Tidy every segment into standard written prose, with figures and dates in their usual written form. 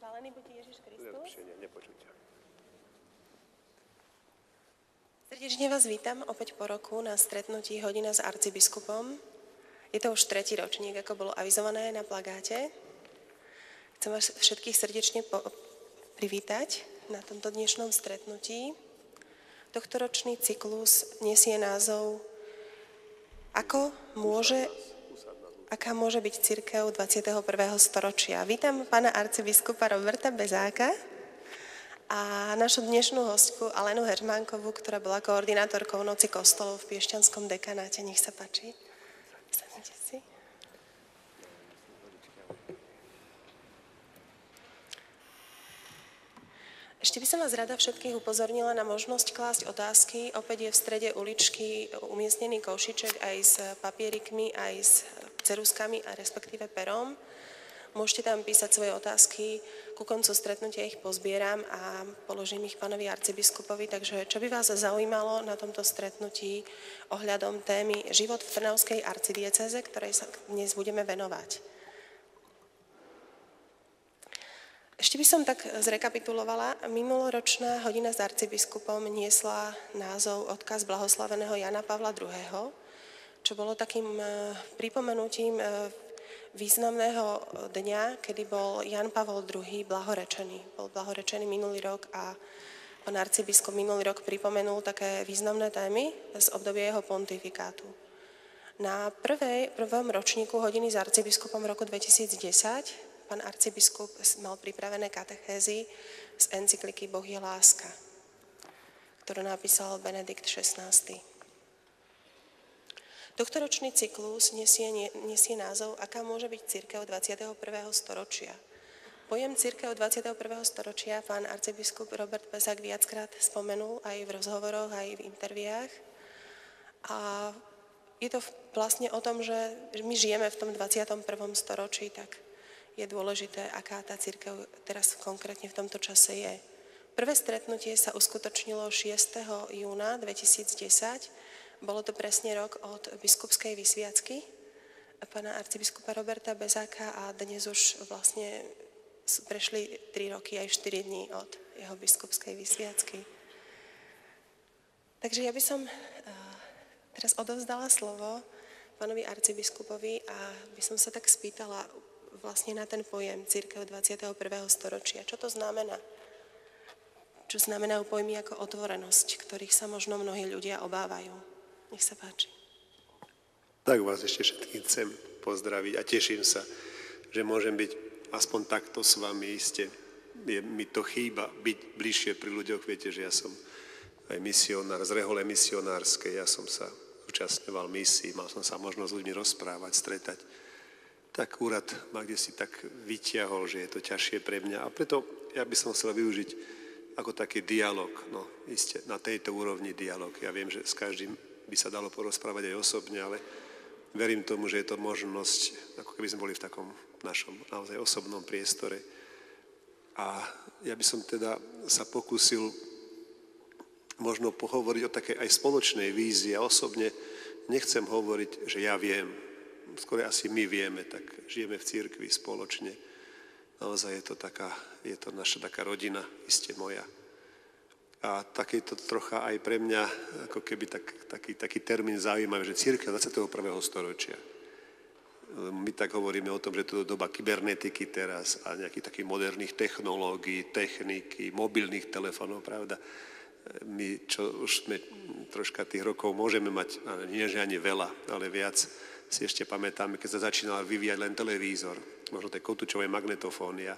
Chválený buď Ježiš Kristus. Srdečne vás vítam opäť po roku na stretnutí Hodina s arcibiskupom. Je to už 3. ročník, ako bolo avizované na plagáte. Chcem vás všetkých srdečne privítať na tomto dnešnom stretnutí. Tohtoročný cyklus nesie názov Aká môže byť cirkev 21. storočia. Vítam pána arcibiskupa Roberta Bezáka a našu dnešnú hostku Alenu Heřmánkovú, ktorá bola koordinátorkou Noci kostolov v Piešťanskom dekanáte. Nech sa páči. Sadnite si. Ešte by som vás rada všetkých upozornila na možnosť klásť otázky. Opäť je v strede uličky umiestnený košíček aj s papierikmi, aj s ceruskami a respektíve perom. Môžete tam písať svoje otázky. Ku koncu stretnutia ich pozbieram a položím ich pánovi arcibiskupovi. Takže čo by vás zaujímalo na tomto stretnutí ohľadom témy Život v Trnavskej arcidiecéze, ktorej sa dnes budeme venovať? Ešte by som tak zrekapitulovala. Minuloročná Hodina s arcibiskupom niesla názov Odkaz blahoslaveného Jana Pavla II., čo bolo takým pripomenutím významného dňa, kedy bol Jan Pavol II blahorečený. Bol blahorečený minulý rok a pán arcibiskup minulý rok pripomenul také významné témy z obdobia jeho pontifikátu. Na prvom ročníku Hodiny s arcibiskupom v roku 2010 pán arcibiskup mal pripravené katechézy z encykliky Boh je láska, ktorú napísal Benedikt XVI. Tohtoročný cyklus nesie názov Aká môže byť cirkev 21. storočia. Pojem cirkev 21. storočia pán arcibiskup Robert Bezák viackrát spomenul aj v rozhovoroch, aj v interviách. A je to vlastne o tom, že my žijeme v tom 21. storočí, tak je dôležité, aká tá cirkev teraz konkrétne v tomto čase je. Prvé stretnutie sa uskutočnilo 6. júna 2010. Bolo to presne rok od biskupskej vysviacky pána arcibiskupa Roberta Bezáka a dnes už vlastne prešli 3 roky aj 4 dní od jeho biskupskej vysviacky. Takže ja by som teraz odovzdala slovo pánovi arcibiskupovi a by som sa tak spýtala vlastne na ten pojem cirkev 21. storočia. Čo to znamená? Čo znamenajú pojmy ako otvorenosť, ktorých sa možno mnohí ľudia obávajú? Nech sa páči. Tak vás ešte všetkých chcem pozdraviť a teším sa, že môžem byť aspoň takto s vami iste. Mi to chýba byť bližšie pri ľuďoch. Viete, že ja som aj misionár z rehole misionárskej. Ja som sa zúčastňoval misií, mal som sa možnosť s ľuďmi rozprávať, stretať. Tak úrad ma kdesi tak vyťahol, že je to ťažšie pre mňa. A preto ja by som chcel využiť ako taký dialog, no iste na tejto úrovni dialog. Ja viem, že s každým by sa dalo porozprávať aj osobne, ale verím tomu, že je to možnosť, ako keby sme boli v takom našom naozaj osobnom priestore. A ja by som teda sa pokúsil možno pohovoriť o takej aj spoločnej vízii. Ja osobne nechcem hovoriť, že ja viem, skôr asi my vieme, tak žijeme v cirkvi spoločne. Naozaj je to naša taká rodina, iste moja. A taký to trocha aj pre mňa, ako keby taký termín zaujímavý, že cirkev 21. storočia. My tak hovoríme o tom, že to je doba kybernetiky teraz a nejakých takých moderných technológií, techniky, mobilných telefónov, pravda. My, čo už sme troška tých rokov môžeme mať, nie že ani veľa, ale viac, si ešte pamätáme, keď sa začínal vyvíjať len televízor, možno tie kotúčové magnetofóny. A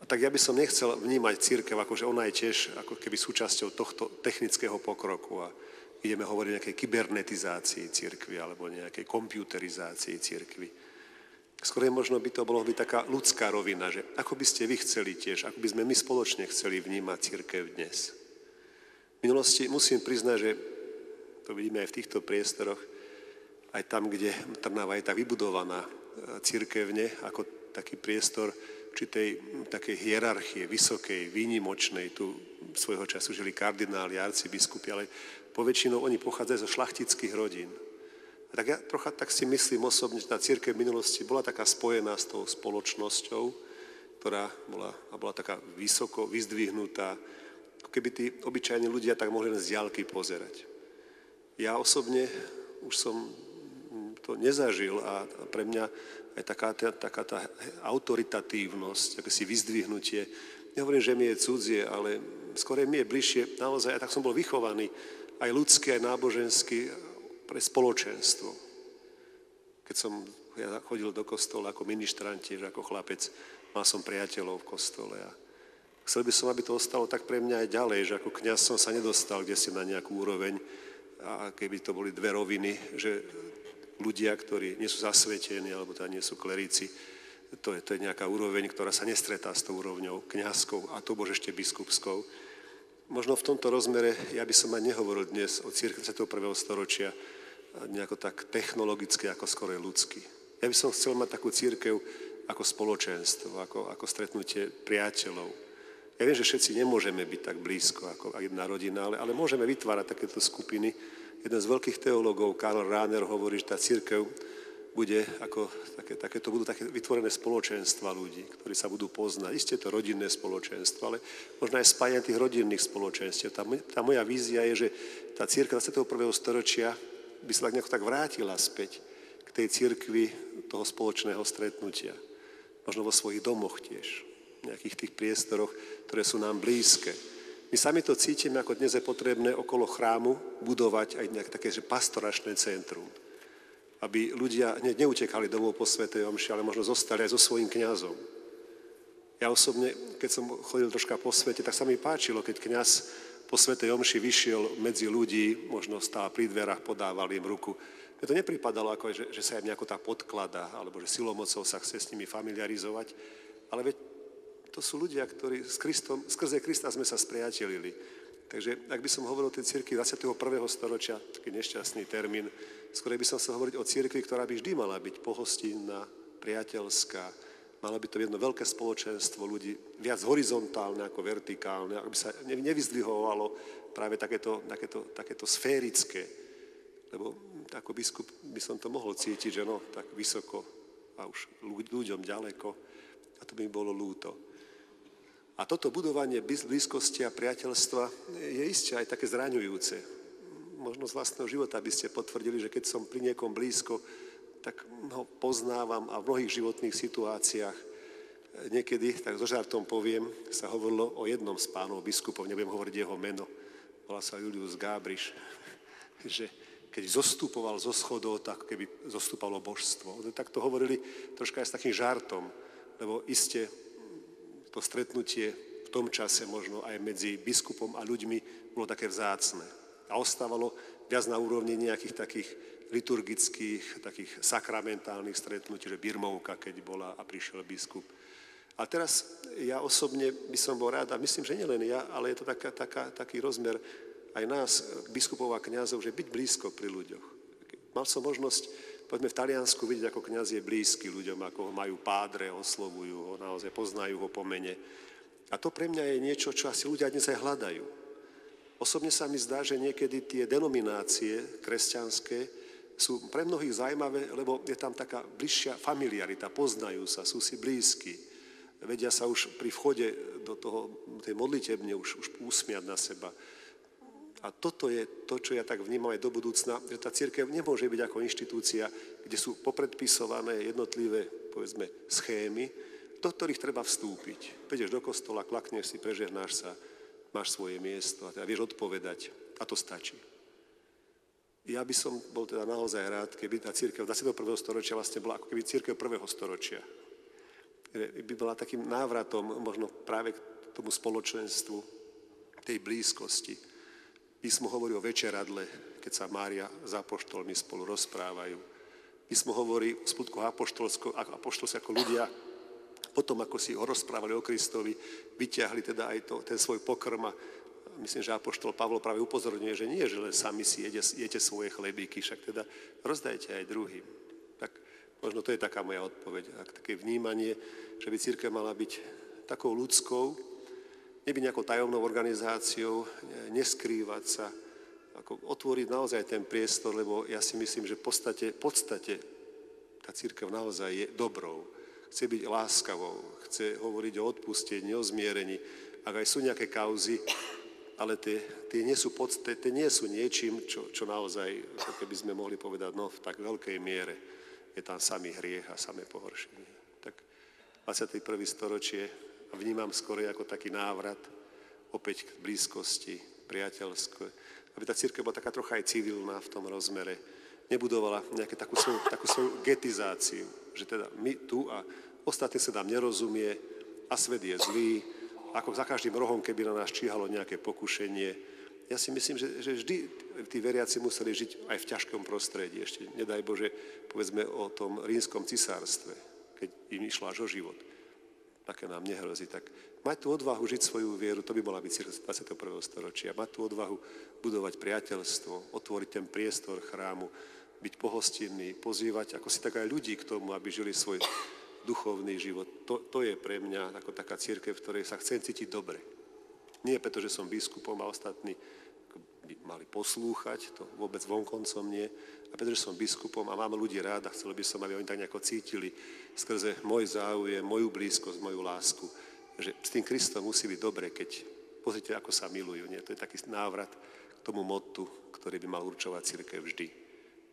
tak ja by som nechcel vnímať cirkev, akože ona je tiež ako keby súčasťou tohto technického pokroku a ideme hovoriť o nejakej kybernetizácii cirkvi alebo nejakej kompiuterizácii cirkvi. Skôr možno by to bolo taká ľudská rovina, že ako by ste vy chceli tiež, ako by sme my spoločne chceli vnímať cirkev dnes. V minulosti musím priznať, že to vidíme aj v týchto priestoroch, aj tam, kde Trnava je tak vybudovaná cirkevne, ako taký priestor určitej takej hierarchie, vysokej, výnimočnej. Tu svojho času žili kardináli, arcibiskupy, ale poväčšinou oni pochádzajú zo šlachtických rodín. A tak ja trocha tak si myslím osobne, že tá cirkev v minulosti bola taká spojená s tou spoločnosťou, ktorá bola taká vysoko vyzdvihnutá, ako keby tí obyčajní ľudia tak mohli len z diaľky pozerať. Ja osobne už som to nezažil a pre mňa aj taká tá autoritatívnosť, akési vyzdvihnutie, nehovorím, že mi je cudzie, ale skôr mi je bližšie, naozaj, a tak som bol vychovaný, aj ľudský, aj náboženský, pre spoločenstvo. Keď ja chodil do kostola ako ministrant, tiež ako chlapec, mal som priateľov v kostole a chcel by som, aby to ostalo tak pre mňa aj ďalej, že ako kňaz som sa nedostal kdesi na nejakú úroveň a keby to boli dve roviny, že ľudia, ktorí nie sú zasvetení alebo teda nie sú kleríci, to je nejaká úroveň, ktorá sa nestretá s tou úrovňou kňazskou a to bože ešte biskupskou. Možno v tomto rozmere ja by som aj nehovoril dnes o cirkvi 21. storočia nejako tak technologicky, ako skoro ľudsky. Ja by som chcel mať takú cirkev ako spoločenstvo, ako stretnutie priateľov. Ja viem, že všetci nemôžeme byť tak blízko ako jedna rodina, ale môžeme vytvárať takéto skupiny. Jeden z veľkých teológov, Karl Rahner, hovorí, že tá cirkev bude ako budú také vytvorené spoločenstva ľudí, ktorí sa budú poznať. Isté to rodinné spoločenstvo, ale možno aj spájanie tých rodinných spoločenstiev. Tá moja vízia je, že tá cirkev 21. storočia by sa tak nejako tak vrátila späť k tej cirkvi toho spoločného stretnutia. Možno vo svojich domoch tiež, v nejakých tých priestoroch, ktoré sú nám blízke. My sami to cítime, ako dnes je potrebné okolo chrámu budovať aj nejaké také pastoračné centrum. Aby ľudia neutekali domov po svätej omši, ale možno zostali aj so svojím kňazom. Ja osobne, keď som chodil troška po svete, tak sa mi páčilo, keď kňaz po svätej omši vyšiel medzi ľudí, možno stál pri dverách, podával im ruku. Mne to nepripadalo, ako, že sa im nejako tak podkladá, alebo že silomocou sa chce s nimi familiarizovať, ale veď to sú ľudia, ktorí skrze Krista sme sa spriatelili. Takže ak by som hovoril o tej cirkvi 21. storočia, taký nešťastný termín, skôr by som chcel hovoriť o cirkvi, ktorá by vždy mala byť pohostinná, priateľská, malo by to jedno veľké spoločenstvo ľudí, viac horizontálne ako vertikálne, aby sa nevyzdvihovalo práve takéto sférické, lebo ako biskup by som to mohol cítiť, že no, tak vysoko a už ľuďom ďaleko a to by mi bolo ľúto. A toto budovanie blízkosti a priateľstva je isté aj také zraňujúce. Možno z vlastného života by ste potvrdili, že keď som pri niekom blízko, tak ho poznávam a v mnohých životných situáciách niekedy, tak so žartom poviem, sa hovorilo o jednom z pánov biskupov, nebudem hovoriť jeho meno, volá sa Julius Gábriš, že keď zostupoval zo schodov, tak keby zostupalo božstvo. Tak to hovorili troška aj s takým žartom, lebo iste to stretnutie v tom čase možno aj medzi biskupom a ľuďmi bolo také vzácne. A ostávalo viac na úrovni nejakých takých liturgických, takých sakramentálnych stretnutí, že birmovka, keď bola a prišiel biskup. A teraz ja osobne by som bol rád, a myslím, že nielen ja, ale je to taký rozmer aj nás, biskupov a kňazov, že byť blízko pri ľuďoch. Mal som možnosť poďme v Taliansku vidieť, ako kňaz je blízky ľuďom, ako ho majú pádre, oslovujú ho, naozaj poznajú ho po mene. A to pre mňa je niečo, čo asi ľudia dnes aj hľadajú. Osobne sa mi zdá, že niekedy tie denominácie kresťanské sú pre mnohých zaujímavé, lebo je tam taká bližšia familiarita, poznajú sa, sú si blízki. Vedia sa už pri vchode do tej modlitebne už usmiať na seba. A toto je to, čo ja tak vnímam aj do budúcna, že tá cirkev nemôže byť ako inštitúcia, kde sú popredpisované jednotlivé, povedzme, schémy, do ktorých treba vstúpiť. Prídeš do kostola, klakneš si, prežehnáš sa, máš svoje miesto a teda vieš odpovedať. A to stačí. Ja by som bol teda naozaj rád, keby tá cirkev 21. storočia vlastne bola ako keby cirkev 1. storočia. By bola takým návratom možno práve k tomu spoločenstvu, tej blízkosti. Písmo hovorí o večeradle, keď sa Mária s apoštolmi spolu rozprávajú. Písmo hovorí o skutkoch apoštolských ako ľudia, potom ako si ho rozprávali o Kristovi, vyťahli teda aj ten svoj pokrm a myslím, že apoštol Pavol práve upozorňuje, že nie, že len sami si jete svoje chlebíky, však teda rozdajte aj druhým. Tak možno to je taká moja odpoveď, také vnímanie, že by cirkev mala byť takou ľudskou, nebyť nejakou tajomnou organizáciou, neskrývať sa, ako otvoriť naozaj ten priestor, lebo ja si myslím, že v podstate tá cirkev naozaj je dobrou, chce byť láskavou, chce hovoriť o odpustení, o zmierení. Ak aj sú nejaké kauzy, ale tie nie sú niečím, čo naozaj, keby sme mohli povedať, no v tak veľkej miere je tam samý hriech a samé pohoršenie. Tak 21. storočie vnímam skôr ako taký návrat opäť k blízkosti, priateľské. Aby tá cirkev bola taká trocha aj civilná v tom rozmere. Nebudovala nejakú takú svoju getizáciu, že teda my tu a ostatní sa nám nerozumie a svet je zlý, ako za každým rohom, keby na nás číhalo nejaké pokušenie. Ja si myslím, že vždy tí veriaci museli žiť aj v ťažkom prostredí. Ešte nedaj Bože, povedzme o tom rímskom cisárstve, keď im išlo až o život. Také nám nehrozí. Tak mať tú odvahu žiť svoju vieru, to by bola byť cirkev 21. storočia. Mať tú odvahu budovať priateľstvo, otvoriť ten priestor chrámu, byť pohostinný, pozývať ako si tak aj ľudí k tomu, aby žili svoj duchovný život. To je pre mňa ako taká cirkev, v ktorej sa chcem cítiť dobre. Nie preto, že som biskupom a ostatní by mali poslúchať, to vôbec vonkoncom nie, a pretože som biskupom a mám ľudí rád a chcel by som, aby oni tak nejako cítili skrze môj záujem, moju blízkosť, moju lásku, že s tým Kristom musí byť dobre, keď pozrite, ako sa milujú. Nie? To je taký návrat k tomu mottu, ktorý by mal určovať cirkev vždy.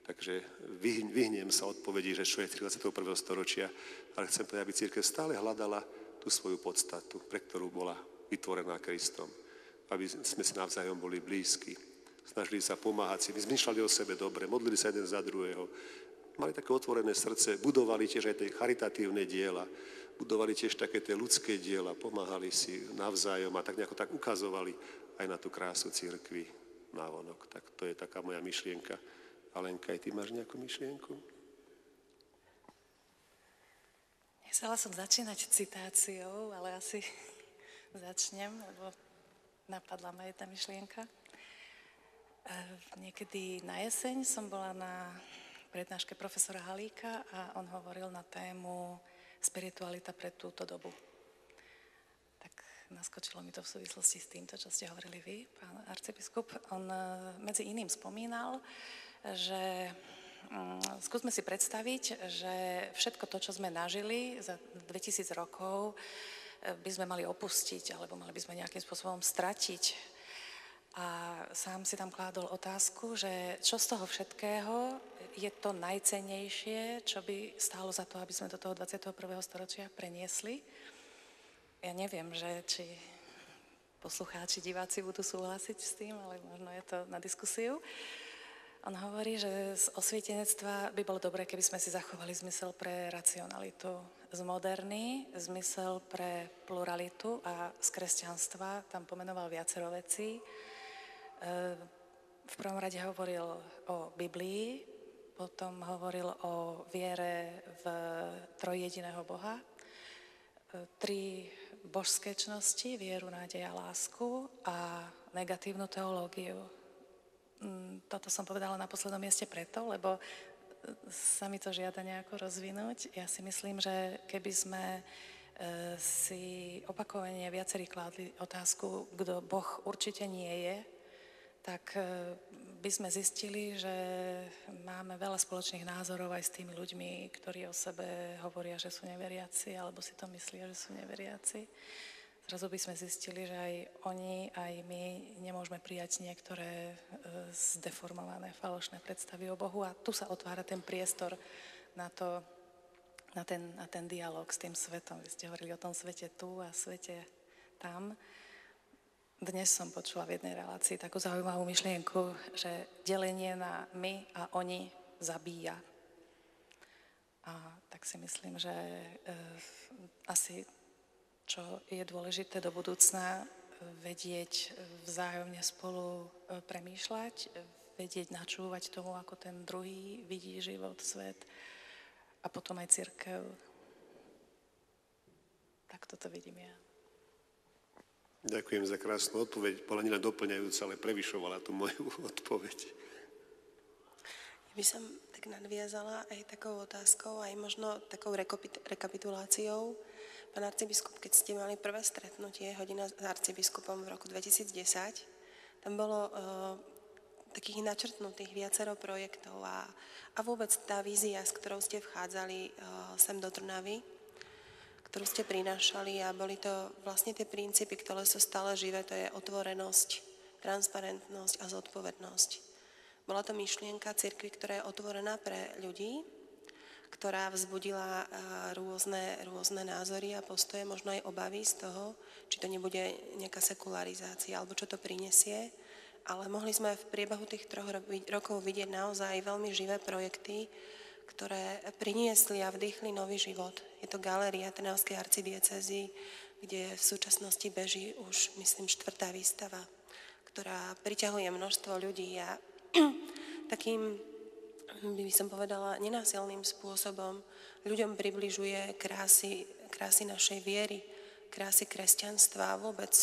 Takže vyhnem sa odpovedí, že čo je 21. storočia, ale chcem povedať, aby cirkev stále hľadala tú svoju podstatu, pre ktorú bola vytvorená Kristom. Aby sme si navzájom boli blízki. Snažili sa pomáhať si, zmýšľali o sebe dobre, modlili sa jeden za druhého. Mali také otvorené srdce, budovali tiež aj tie charitatívne diela, budovali tiež také tie ľudské diela, pomáhali si navzájom a tak nejako tak ukazovali aj na tú krásu cirkvi návonok. Tak to je taká moja myšlienka. Alenka, aj ty máš nejakú myšlienku? Chcela som začínať citáciou, ale asi začnem, lebo napadla ma jedna myšlienka. Niekedy na jeseň som bola na prednáške profesora Halíka a on hovoril na tému spiritualita pre túto dobu. Tak naskočilo mi to v súvislosti s týmto, čo ste hovorili vy, pán arcibiskup. On medzi iným spomínal, že skúsme si predstaviť, že všetko to, čo sme nažili za 2000 rokov, by sme mali opustiť, alebo mali by sme nejakým spôsobom stratiť. A sám si tam kládol otázku, že čo z toho všetkého je to najcennejšie, čo by stálo za to, aby sme do toho 21. storočia preniesli. Ja neviem, že či poslucháči, diváci budú súhlasiť s tým, ale možno je to na diskusiu. On hovorí, že z osvietenectva by bolo dobré, keby sme si zachovali zmysel pre racionalitu. Z moderny zmysel pre pluralitu a z kresťanstva tam pomenoval viacero vecí. V prvom rade hovoril o Biblii, potom hovoril o viere v trojjediného Boha, 3 božské čnosti, vieru, nádej a lásku a negatívnu teológiu. Toto som povedala na poslednom mieste preto, lebo sa mi to žiada nejako rozvinúť. Ja si myslím, že keby sme si opakovane viacerí kládli otázku, kto Boh určite nie je, tak by sme zistili, že máme veľa spoločných názorov aj s tými ľuďmi, ktorí o sebe hovoria, že sú neveriaci, alebo si to myslia, že sú neveriaci. Zrazu by sme zistili, že aj oni, aj my nemôžeme prijať niektoré zdeformované, falošné predstavy o Bohu a tu sa otvára ten priestor na ten dialog s tým svetom. Vy ste hovorili o tom svete tu a svete tam. Dnes som počula v jednej relácii takú zaujímavú myšlienku, že delenie na my a oni zabíja. A tak si myslím, že asi čo je dôležité do budúcna, vedieť vzájomne spolu premýšľať, vedieť načúvať tomu, ako ten druhý vidí život, svet a potom aj cirkev. Tak toto vidím ja. Ďakujem za krásnu odpoveď. Bola nielen doplňajúca, ale prevyšovala tú moju odpoveď. Ja by som tak nadviazala aj takou otázkou, aj možno takou rekapituláciou. Pán arcibiskup, keď ste mali prvé stretnutie, hodina s arcibiskupom v roku 2010, tam bolo takých načrtnutých viacero projektov a vôbec tá vízia, s ktorou ste vchádzali sem do Trnavy. ktorú ste prinášali a boli to vlastne tie princípy, ktoré sú stále živé, to je otvorenosť, transparentnosť a zodpovednosť. Bola to myšlienka cirkvi, ktorá je otvorená pre ľudí, ktorá vzbudila rôzne názory a postoje, možno aj obavy z toho, či to nebude nejaká sekularizácia, alebo čo to prinesie. Ale mohli sme v priebehu tých 3 rokov vidieť naozaj veľmi živé projekty, ktoré priniesli a vdýchli nový život. Je to galéria Trnavskej arcidiecézy, kde v súčasnosti beží už, myslím, 4. výstava, ktorá priťahuje množstvo ľudí a takým, by som povedala, nenásilným spôsobom ľuďom približuje krásy našej viery, krásy kresťanstva a vôbec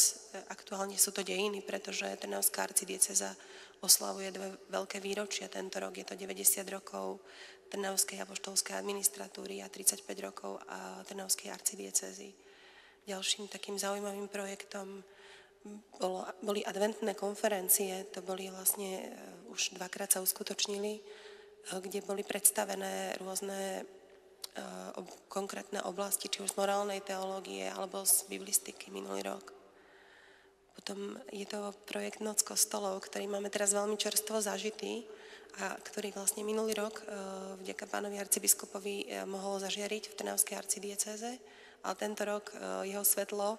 aktuálne sú to dejiny, pretože Trnavská arcidiecéza oslavuje 2 veľké výročia tento rok. Je to 90 rokov Trnavskej apoštolskej administratúry a 35 rokov Trnavskej arcidiecézy. Ďalším takým zaujímavým projektom boli adventné konferencie, to boli vlastne, už 2-krát sa uskutočnili, kde boli predstavené rôzne konkrétne oblasti, či už z morálnej teológie alebo z biblistiky minulý rok. Potom je to projekt Noc kostolov, ktorý máme teraz veľmi čerstvo zažitý a ktorý vlastne minulý rok vďaka pánovi arcibiskupovi mohol zažiariť v Trnavskej arcidiecéze, ale tento rok jeho svetlo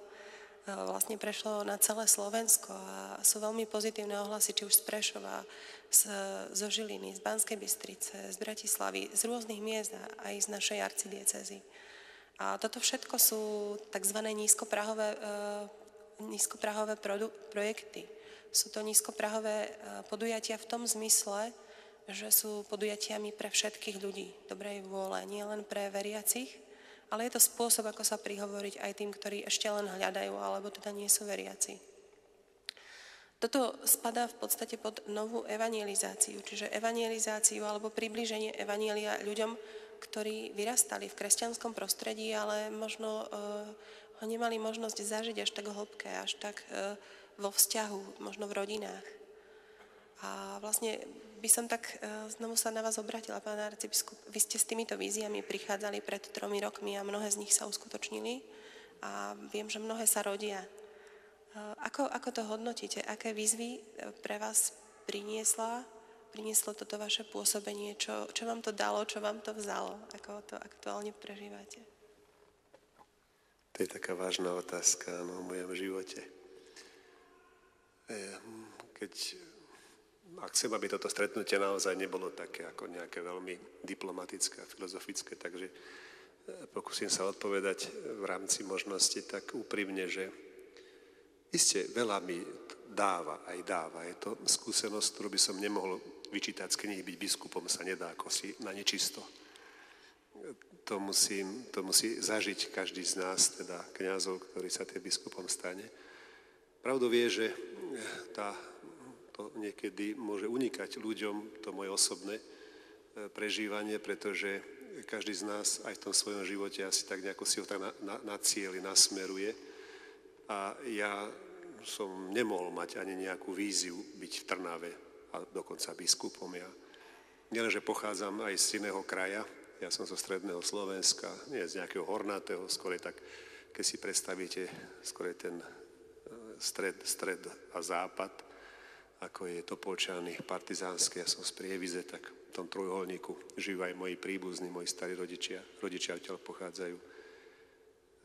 vlastne prešlo na celé Slovensko a sú veľmi pozitívne ohlasy, či už z Prešova, zo Žiliny, z Banskej Bystrice, z Bratislavy, z rôznych miest a aj z našej arcidiecézy. A toto všetko sú tzv. nízkoprahové projekty. Sú to nízkoprahové podujatia v tom zmysle, že sú podujatiami pre všetkých ľudí dobrej vôle, nie len pre veriacich, ale je to spôsob, ako sa prihovoriť aj tým, ktorí ešte len hľadajú, alebo teda nie sú veriaci. Toto spadá v podstate pod novú evangelizáciu, čiže evangelizáciu alebo priblíženie evangelia ľuďom, ktorí vyrastali v kresťanskom prostredí, ale možno ho nemali možnosť zažiť až tak hĺbke, až tak vo vzťahu, možno v rodinách. A vlastne by som tak znovu sa na vás obratila, pán arcibiskup. Vy ste s týmito víziami prichádzali pred 3 rokmi a mnohé z nich sa uskutočnili a viem, že mnohé sa rodia. Ako to hodnotíte? Aké výzvy pre vás prinieslo toto vaše pôsobenie? Čo vám to dalo, čo vám to vzalo? Ako to aktuálne prežívate? To je taká vážna otázka v mojom živote. Ak chcem, aby toto stretnutie naozaj nebolo také ako nejaké veľmi diplomatické a filozofické, takže pokúsim sa odpovedať v rámci možnosti tak úprimne, že iste veľa mi dáva. Je to skúsenosť, ktorú by som nemohol vyčítať z knihy. Byť biskupom sa nedá ako si na nečisto. To musí zažiť každý z nás, teda kňazov, ktorý sa tým biskupom stane. Pravdou je, že to niekedy môže unikať ľuďom, to moje osobné prežívanie, pretože každý z nás aj v tom svojom živote asi tak nejako si ho tak nacieli, nasmeruje. A ja som nemohol mať ani nejakú víziu byť v Trnave a dokonca biskupom. Ja nielenže pochádzam aj z iného kraja, ja som zo stredného Slovenska, nie z nejakého hornatého, skôr tak, keď si predstavíte, skôr ten stred a západ, ako je Topolčany, Partizánske, ja som z Prievize, tak v tom trojuholníku žijú aj moji príbuzní, moji starí rodičia odtiaľ pochádzajú.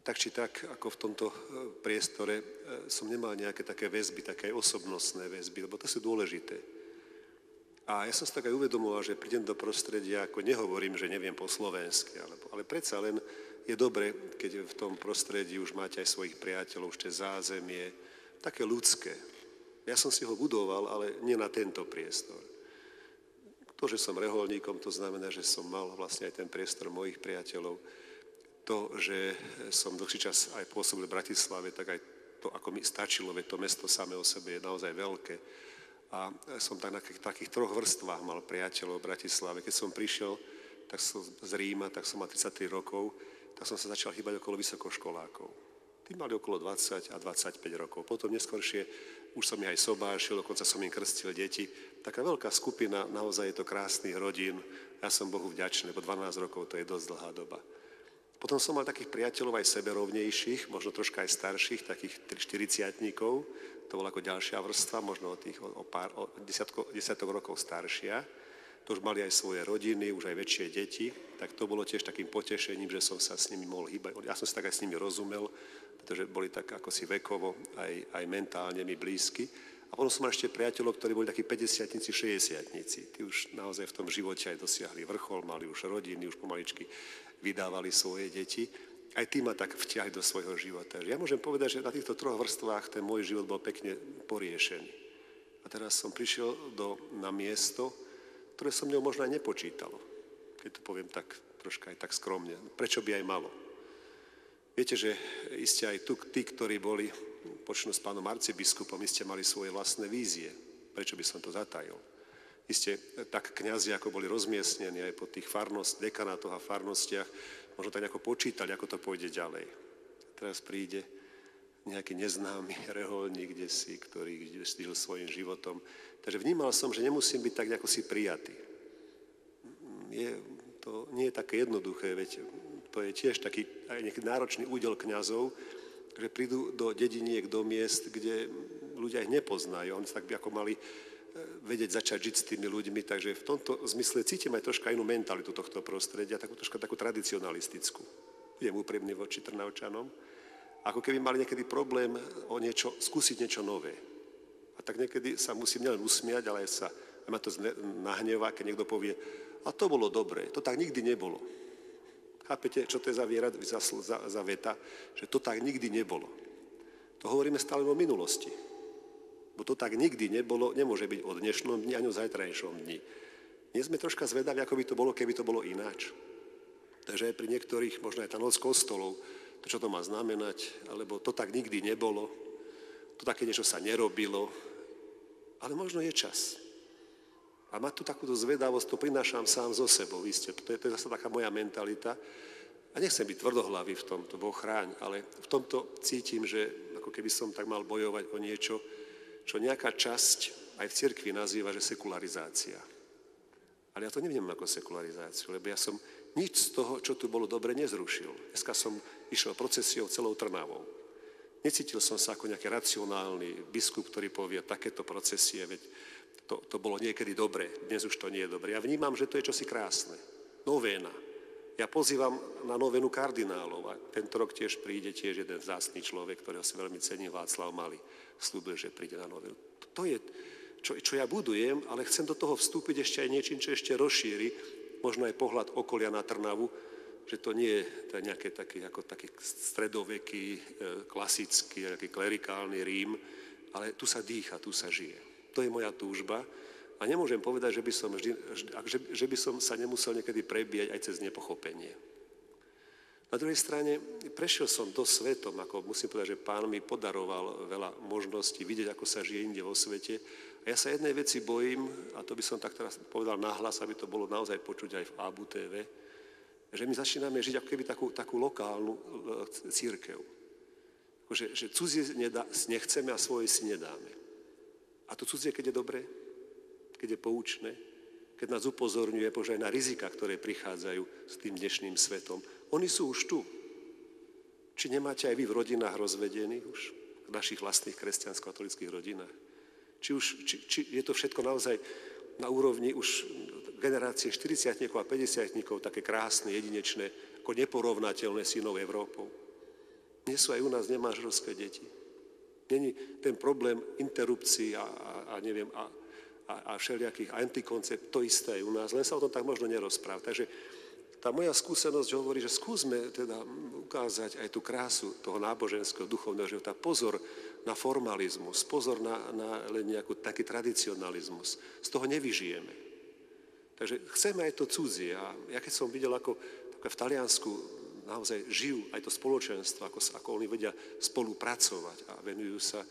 Tak či tak, ako v tomto priestore som nemal nejaké také väzby, také osobnostné väzby, lebo to sú dôležité. A ja som si tak aj uvedomoval, že prídem do prostredia, ako nehovorím, že neviem po slovensky, ale predsa len je dobre, keď v tom prostredí už máte aj svojich priateľov, už zázemie, také ľudské. Ja som si ho budoval, ale nie na tento priestor. To, že som reholníkom, to znamená, že som mal vlastne aj ten priestor mojich priateľov. To, že som dlhší čas aj pôsobil v Bratislave, tak aj to, ako mi stačilo, veď to mesto samé o sebe je naozaj veľké. A som tak na takých 3 vrstvách mal priateľov v Bratislave. Keď som prišiel tak som z Ríma, tak som mal 33 rokov, tak som sa začal hýbať okolo vysokoškolákov. Tí mali okolo 20 a 25 rokov. Potom neskôršie už som ich aj sobášil, dokonca som im krstil deti. Taká veľká skupina, naozaj je to krásnych rodín. Ja som Bohu vďačný, lebo 12 rokov to je dosť dlhá doba. Potom som mal takých priateľov aj seberovnejších, možno troška aj starších, takých 40-tníkov. To bola ako ďalšia vrstva, možno o desiatok rokov staršia. To už mali aj svoje rodiny, už aj väčšie deti. Tak to bolo tiež takým potešením, že som sa s nimi mohol hýbať. Ja som si tak aj s nimi rozumel, pretože boli tak ako si vekovo, aj mentálne mi blízky. A potom som mal ešte priateľov, ktorí boli takí 50-tníci, 60-tníci. Tí už naozaj v tom živote aj dosiahli vrchol, mali už rodiny, už pomaličky vydávali svoje deti. Aj tí ma tak vtiahli do svojho života. Ja môžem povedať, že na týchto troch vrstvách ten môj život bol pekne poriešený. A teraz som prišiel na miesto, ktoré som mňou možno aj nepočítalo. Keď to poviem tak troška aj tak skromne. Prečo by aj malo? Viete, že iste aj tu tí, ktorí boli počnú s pánom arcibiskupom, iste mali svoje vlastné vízie. Prečo by som to zatajil? Iste tak kňazi, ako boli rozmiestnení aj po tých dekanátoch a farnostiach, možno tak nejako počítali, ako to pôjde ďalej. Teraz príde nejaký neznámy reholník, ktorý žil svojím životom. Takže vnímal som, že nemusím byť tak nejako si prijatý. To nie je také jednoduché, veď to je tiež taký aj nejaký náročný údel kňazov, že prídu do dediniek, do miest, kde ľudia ich nepoznajú. Oni tak by ako mali vedieť začať žiť s tými ľuďmi, takže v tomto zmysle cítim aj troška inú mentalitu tohto prostredia, takú tradicionalistickú. Budem úprimný voči Trnavčanom. Ako keby mali niekedy problém skúsiť niečo nové. A tak niekedy sa musím nielen usmiať, ale aj ma to nahnevá, keď niekto povie, a to bolo dobré, to tak nikdy nebolo. Chápete, čo to je za veta? Že to tak nikdy nebolo. To hovoríme stále o minulosti. Bo to tak nikdy nebolo, nemôže byť o dnešnom dni ani o zajtrajšom dni. Nie sme troška zvedaví, ako by to bolo, keby to bolo ináč. Takže aj pri niektorých, možno aj tá noc kostolov, to, čo to má znamenať, alebo to tak nikdy nebolo, to také niečo sa nerobilo, ale možno je čas. A mať tu takúto zvedavosť, to prinášam sám so sebou, víte, to je zase taká moja mentalita. A nechcem byť tvrdohlavý v tomto, Boh chráň, ale v tomto cítim, že ako keby som tak mal bojovať o niečo, čo nejaká časť aj v cirkvi nazýva, že sekularizácia. Ale ja to neviem ako sekularizáciu, lebo ja som nič z toho, čo tu bolo dobre, nezrušil. Dneska som išiel procesiou celou Trnavou. Necítil som sa ako nejaký racionálny biskup, ktorý povie takéto procesie, veď to bolo niekedy dobre, dnes už to nie je dobre. Ja vnímam, že to je čosi krásne. Novéna. Ja pozývam na novénu kardinálov a tento rok tiež príde jeden vzácny človek, ktorého si veľmi cením, Václav Malý. Slúbil, že príde na novénu. To je, čo ja budujem, ale chcem do toho vstúpiť ešte aj niečím, čo ešte rozšíri, možno aj pohľad okolia na Trnavu, že to nie je nejaký taký stredoveký, klasický, taký klerikálny Rím, ale tu sa dýcha, tu sa žije. To je moja túžba. A nemôžem povedať, že by som sa nemusel niekedy prebíjať aj cez nepochopenie. Na druhej strane prešiel som dosť svetom, ako musím povedať, že Pán mi podaroval veľa možností vidieť, ako sa žije inde vo svete. A ja sa jednej veci bojím, a to by som tak teraz povedal nahlas, aby to bolo naozaj počuť aj v ABU TV, že my začíname žiť ako keby takú lokálnu cirkev. Že cudzie nechceme a svoje si nedáme. A to cudzie, keď je dobré, keď je poučné, keď nás upozorňuje Bože aj na rizika, ktoré prichádzajú s tým dnešným svetom. Oni sú už tu. Či nemáte aj vy v rodinách rozvedených už, v našich vlastných kresťansko-katolických rodinách? Či je to všetko naozaj na úrovni už generácie 40-tníkov a 50-tníkov, také krásne, jedinečné, ako neporovnateľné s inou Európou? Nie sú aj u nás nemanželské deti. Není ten problém interrupcií a všelijakých antikoncept, to isté je u nás, len sa o tom tak možno nerozpráva. Takže tá moja skúsenosť hovorí, že skúsme teda ukázať aj tú krásu toho náboženského, duchovného života. Pozor na formalizmus, pozor na len taký tradicionalizmus. Z toho nevyžijeme. Takže chceme aj to cudzie. A ja keď som videl, ako v Taliansku naozaj žijú aj to spoločenstvo, ako oni vedia spolupracovať a venujú sa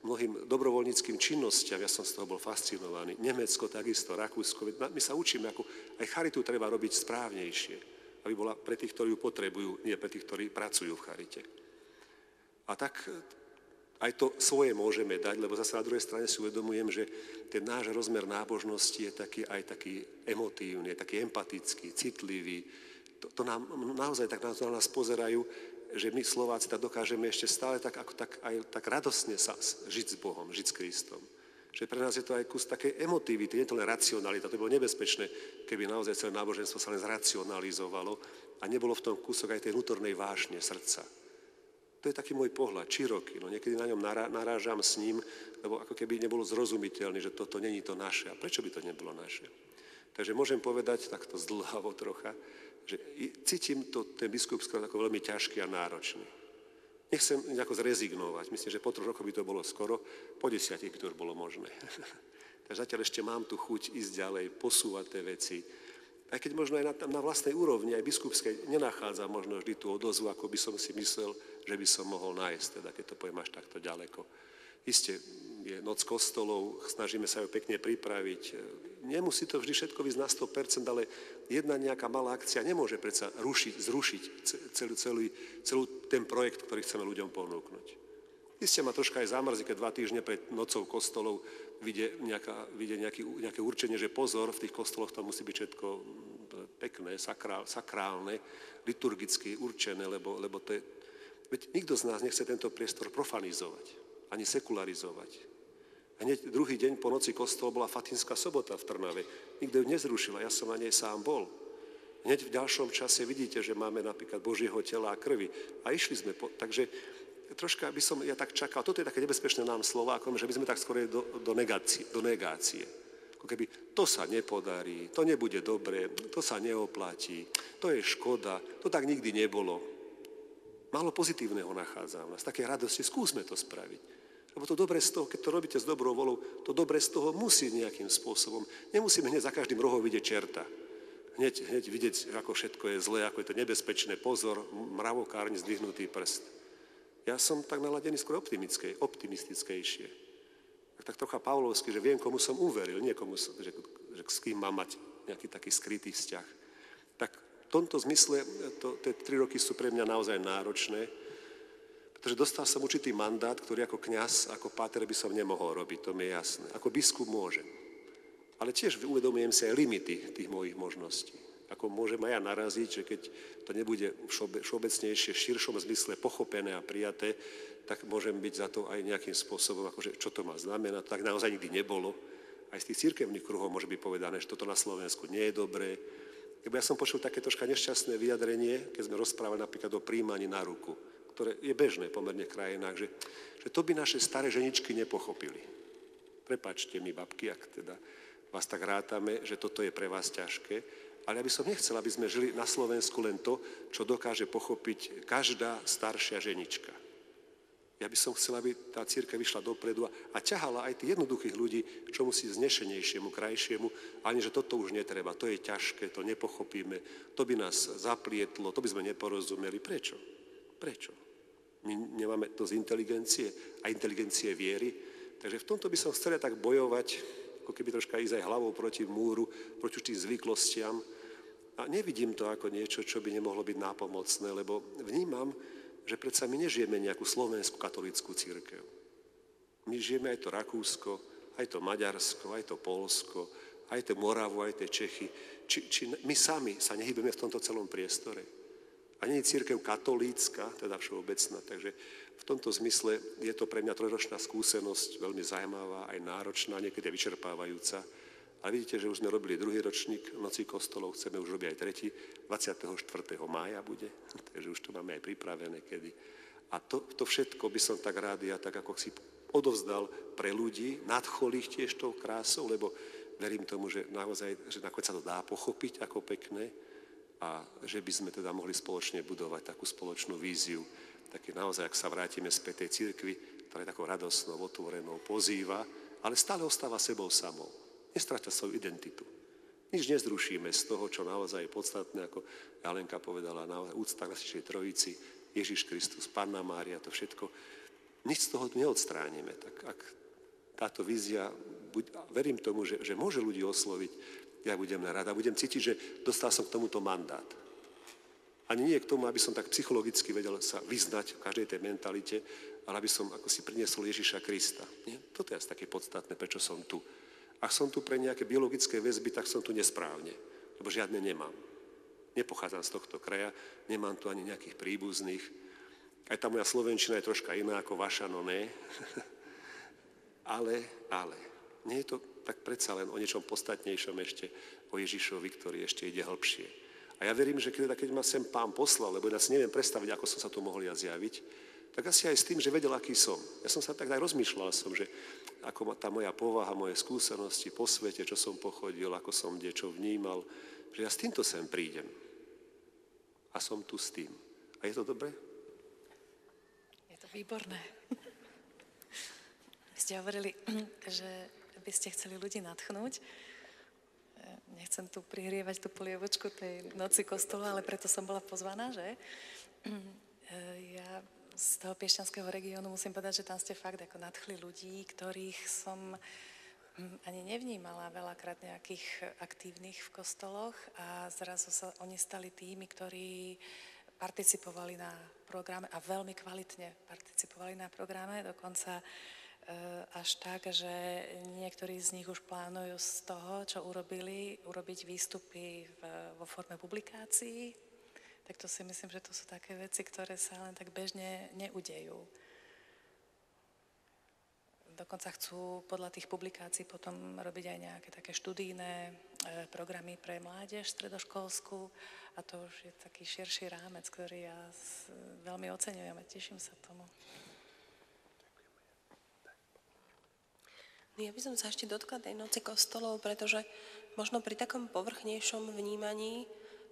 mnohým dobrovoľníckým činnostiam, ja som z toho bol fascinovaný. Nemecko takisto, Rakúsko, my sa učíme, ako aj charitu treba robiť správnejšie, aby bola pre tých, ktorí ju potrebujú, nie pre tých, ktorí pracujú v charite. A tak aj to svoje môžeme dať, lebo zase na druhej strane si uvedomujem, že ten náš rozmer nábožnosti je aj taký emotívny, je taký empatický, citlivý. to nám naozaj tak na nás pozerajú, že my Slováci tak dokážeme ešte stále tak radosne sa žiť s Bohom, žiť s Kristom. Že pre nás je to aj kus takej emotivity, nie to len racionalita. To bolo nebezpečné, keby naozaj celé náboženstvo sa len zracionalizovalo a nebolo v tom kúsok aj tej vnútornej vášne srdca. To je taký môj pohľad, široký. No niekedy na ňom narážam s ním, lebo ako keby nebolo zrozumiteľné, že toto není to naše. A prečo by to nebolo naše? Takže môžem povedať takto zdĺhavo trocha, že cítim ten biskupský rod ako veľmi ťažký a náročný. Nechcem nejako zrezignovať. Myslím, že po 3 rokoch by to bolo skoro, po 10 by to už bolo možné. Takže zatiaľ ešte mám tu chuť ísť ďalej, posúvať tie veci. Aj keď možno aj na vlastnej úrovni, aj biskupskej, nenachádza možno vždy tú odozvu, ako by som si myslel, že by som mohol nájsť, teda keď to poviem až takto ďaleko. Isté, je noc kostolov, snažíme sa ju pekne pripraviť. Nemusí to vždy všetko ísť na 100%, ale jedna nejaká malá akcia nemôže predsa zrušiť celý ten projekt, ktorý chceme ľuďom ponúknuť. Isté ma troška aj zamrzí, keď 2 týždne pred nocou kostolov vidie nejaké určenie, že pozor, v tých kostoloch to musí byť všetko pekné, sakrálne, liturgicky určené, lebo to je... Veď nikto z nás nechce tento priestor profanizovať, ani sekularizovať. Hneď druhý deň po noci kostol bola Fatínska sobota v Trnave. Nikto ju nezrušil, ja som na nej sám bol. Hneď v ďalšom čase vidíte, že máme napríklad Božieho tela a krvi. A išli sme, takže troška by som ja tak čakal, toto je také nebezpečné nám Slovákom, že by sme tak skôr do negácie. Ako keby to sa nepodarí, to nebude dobre, to sa neoplatí, to je škoda, to tak nikdy nebolo. Málo pozitívneho nachádzam nás, také radosti, skúsme to spraviť. Lebo to dobre z toho, keď to robíte s dobrou volou, to dobre z toho musí nejakým spôsobom. Nemusíme hneď za každým rohom vidieť čerta. Hneď vidieť, ako všetko je zlé, ako je to nebezpečné. Pozor, mravokárne zdvihnutý prst. Ja som tak naladený skôr optimistickejšie. Tak trocha pavlovsky, že viem, komu som uveril, nie komu som, že s kým mám mať nejaký taký skrytý vzťah. Tak v tomto zmysle tie 3 roky sú pre mňa naozaj náročné, pretože dostal som určitý mandát, ktorý ako kňaz, ako páter by som nemohol robiť, to mi je jasné. Ako biskup môžem. Ale tiež uvedomujem si aj limity tých mojich možností. Ako môžem aj ja naraziť, že keď to nebude všeobecnejšie, v širšom zmysle pochopené a prijaté, tak môžem byť za to aj nejakým spôsobom, akože čo to má znamená, to tak naozaj nikdy nebolo. Aj z tých cirkevných kruhov môže byť povedané, že toto na Slovensku nie je dobré. Lebo ja som počul také troška nešťastné vyjadrenie, keď sme rozprávali napríklad o príjmaní na ruku, ktoré je bežné pomerne v krajinách, že to by naše staré ženičky nepochopili. Prepáčte mi, babky, ak teda vás tak rátame, že toto je pre vás ťažké, ale ja by som nechcel, aby sme žili na Slovensku len to, čo dokáže pochopiť každá staršia ženička. Ja by som chcel, aby tá cirkev vyšla dopredu a ťahala aj tých jednoduchých ľudí k čomusi vznešenejšiemu, krajšiemu, ani že toto už netreba, to je ťažké, to nepochopíme, to by nás zaplietlo, to by sme neporozumeli. Prečo? My nemáme dosť inteligencie a inteligencie viery, takže v tomto by som chcel tak bojovať, ako keby troška ísť aj hlavou proti múru, proti tým zvyklostiam. A nevidím to ako niečo, čo by nemohlo byť nápomocné, lebo vnímam, že predsa my nežijeme nejakú slovenskú katolícku cirkev. My žijeme aj to Rakúsko, aj to Maďarsko, aj to Poľsko, aj to Moravu, aj tie Čechy. Či my sami sa nehybeme v tomto celom priestore. A nie je cirkev katolícka, teda všeobecná. Takže v tomto zmysle je to pre mňa 3-ročná skúsenosť, veľmi zaujímavá, aj náročná, niekedy vyčerpávajúca. A vidíte, že už sme robili 2. ročník Noci kostolov, chceme už robiť aj 3. 24. mája bude, takže už to máme aj pripravené kedy. A to všetko by som tak rád, ja tak ako si odovzdal pre ľudí, nadchol ich tiež tou krásou, lebo verím tomu, že naozaj, že nakoniec sa to dá pochopiť ako pekné, a že by sme teda mohli spoločne budovať takú spoločnú víziu, také naozaj, ak sa vrátime späť tej cirkvi, ktorá je takou radosnou, otvorenou, pozýva, ale stále ostáva sebou samou. Nestráťa svoju identitu. Nič nezrušíme z toho, čo naozaj je podstatné, ako Alenka povedala, naozaj úcta k Najsvätšej Trojici, Ježiš Kristus, Panna Mária, to všetko. Nič z toho neodstránime. Tak ak táto vízia, verím tomu, že môže ľudí osloviť, ja budem rád a budem cítiť, že dostal som k tomuto mandát. Ani nie k tomu, aby som tak psychologicky vedel sa vyznať v každej tej mentalite, ale aby som ako si priniesol Ježiša Krista. Nie? Toto je asi také podstatné, prečo som tu. Ak som tu pre nejaké biologické väzby, tak som tu nesprávne, lebo žiadne nemám. Nepochádzam z tohto kraja, nemám tu ani nejakých príbuzných. Aj tá moja slovenčina je troška iná ako vaša, no ne. ale, nie je to tak predsa len o niečom podstatnejšom ešte, o Ježišovi, ktorý ešte ide hlbšie. A ja verím, že keď ma sem Pán poslal, lebo ja si neviem predstaviť, ako som sa tu mohol ja zjaviť, tak asi aj s tým, že vedel, aký som. Ja som sa tak aj rozmýšľal že ako tá moja povaha, moje skúsenosti po svete, čo som pochodil, ako som čo vnímal, že ja s týmto sem prídem. A som tu s tým. A je to dobré? Je to výborné. Vy ste hovorili, že by ste chceli ľudí nadchnúť. Nechcem tu prihrievať tú polievočku tej noci kostolu, ale preto som bola pozvaná, že? Ja z toho piešťanského regiónu musím povedať, že tam ste fakt ako nadchli ľudí, ktorých som ani nevnímala veľakrát nejakých aktívnych v kostoloch a zrazu sa oni stali tými, ktorí participovali na programe a veľmi kvalitne participovali na programe, dokonca až tak, že niektorí z nich už plánujú z toho, čo urobili, urobiť výstupy vo forme publikácií. Tak to si myslím, že to sú také veci, ktoré sa len tak bežne neudejú. Dokonca chcú podľa tých publikácií potom robiť aj nejaké také študijné programy pre mládež stredoškolskú a to už je taký širší rámec, ktorý ja veľmi oceňujem a teším sa tomu. Ja by som sa ešte dotkla tej noci kostolov, pretože možno pri takom povrchnejšom vnímaní,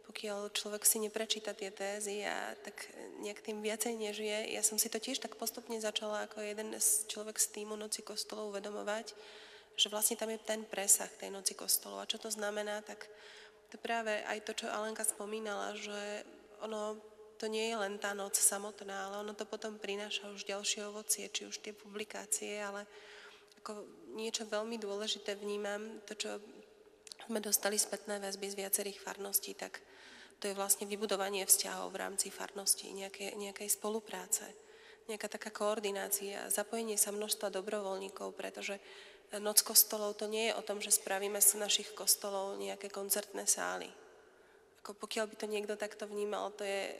pokiaľ človek si neprečíta tie tézy a tak nejak tým viacej nežije, ja som si to tiež tak postupne začala ako jeden človek z týmu Noci kostolov uvedomovať, že vlastne tam je ten presah tej Noci kostolov. A čo to znamená, tak to práve aj to, čo Alenka spomínala, že ono to nie je len tá noc samotná, ale ono to potom prináša už ďalšie ovocie, či už tie publikácie, ale ako niečo veľmi dôležité vnímam, to, čo sme dostali spätné väzby z viacerých farností, tak to je vlastne vybudovanie vzťahov v rámci farnosti, nejakej spolupráce, nejaká taká koordinácia, zapojenie sa množstva dobrovoľníkov, pretože noc kostolov to nie je o tom, že spravíme z našich kostolov nejaké koncertné sály. Ako pokiaľ by to niekto takto vnímal, to je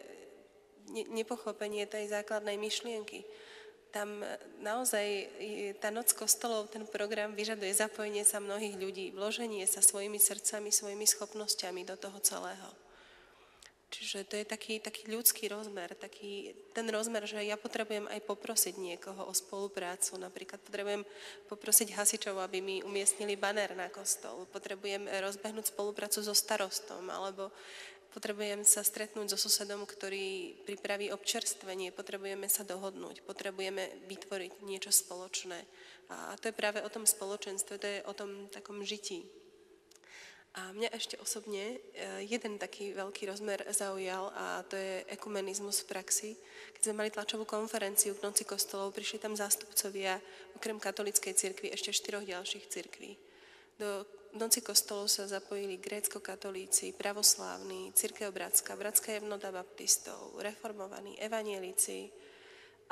nepochopenie tej základnej myšlienky. Tam naozaj tá noc kostolov, ten program vyžaduje zapojenie sa mnohých ľudí, vloženie sa svojimi srdcami, svojimi schopnosťami do toho celého. Čiže to je taký ľudský rozmer, ten rozmer, že ja potrebujem aj poprosiť niekoho o spoluprácu. Napríklad potrebujem poprosiť hasičov, aby mi umiestnili banér na kostol. Potrebujem rozbehnúť spoluprácu so starostom, alebo potrebujem sa stretnúť so susedom, ktorý pripraví občerstvenie, potrebujeme sa dohodnúť, potrebujeme vytvoriť niečo spoločné. A to je práve o tom spoločenstve, to je o tom takom žití. A mňa ešte osobne jeden taký veľký rozmer zaujal a to je ekumenizmus v praxi. Keď sme mali tlačovú konferenciu k Noci kostolov, prišli tam zástupcovia okrem katolíckej cirkvi ešte 4 ďalších cirkví. Do Noci kostolov sa zapojili grécko-katolíci, pravoslávni, cirkev bratská, bratská jednota baptistov, reformovaní, evanielici,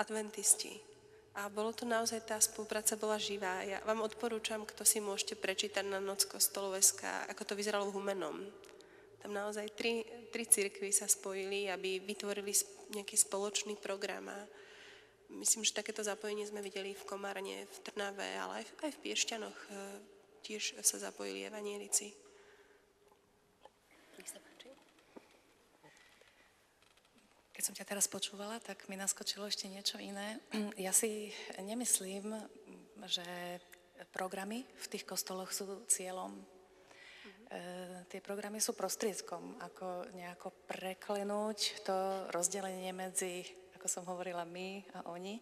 adventisti. A bolo to naozaj, tá spolupráca bola živá. Ja vám odporúčam, kto si môžete prečítať na Noc kostolov.sk, ako to vyzeralo v Humennom. Tam naozaj tri cirkvi sa spojili, aby vytvorili nejaký spoločný program. A myslím, že takéto zapojenie sme videli v Komárne, v Trnave, ale aj v Piešťanoch tiež sa zapojili evanielici. Keď som ťa teraz počúvala, tak mi naskočilo ešte niečo iné. Ja si nemyslím, že programy v tých kostoloch sú cieľom. Tie programy sú prostriedkom, ako nejako preklenúť to rozdelenie medzi, ako som hovorila, my a oni.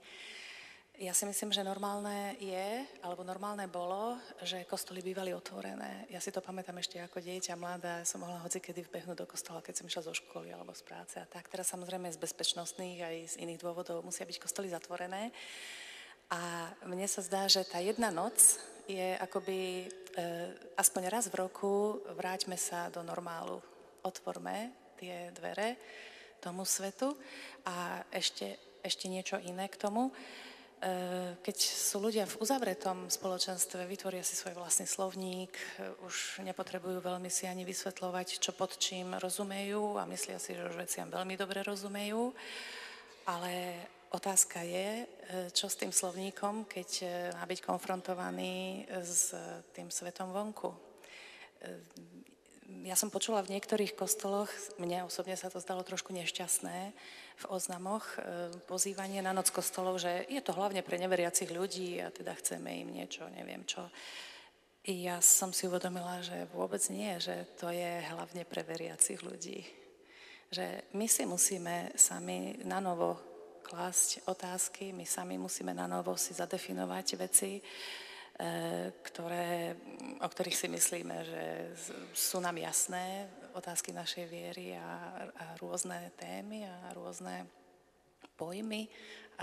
Ja si myslím, že normálne je, alebo normálne bolo, že kostoly bývali otvorené. Ja si to pamätám ešte ako dieťa, mladá, som mohla hocikedy vbehnúť do kostola, keď som išla zo školy alebo z práce a tak. Teraz samozrejme z bezpečnostných aj z iných dôvodov musia byť kostoly zatvorené. A mne sa zdá, že tá jedna noc je akoby aspoň raz v roku vráťme sa do normálu. Otvorme tie dvere tomu svetu a ešte niečo iné k tomu. Keď sú ľudia v uzavretom spoločenstve, vytvoria si svoj vlastný slovník, už nepotrebujú veľmi si ani vysvetľovať, čo pod čím rozumejú a myslia si, že už veciam veľmi dobre rozumejú. Ale otázka je, čo s tým slovníkom, keď má byť konfrontovaný s tým svetom vonku. Ja som počula v niektorých kostoloch, mne osobne sa to zdalo trošku nešťastné, v oznamoch pozývanie na noc kostolov, že je to hlavne pre neveriacich ľudí a teda chceme im niečo, neviem čo. I ja som si uvedomila, že vôbec nie, že to je hlavne pre veriacich ľudí. Že my si musíme sami na novo klásť otázky, my sami musíme na novo si zadefinovať veci, o ktorých si myslíme, že sú nám jasné, otázky našej viery a rôzne témy a rôzne pojmy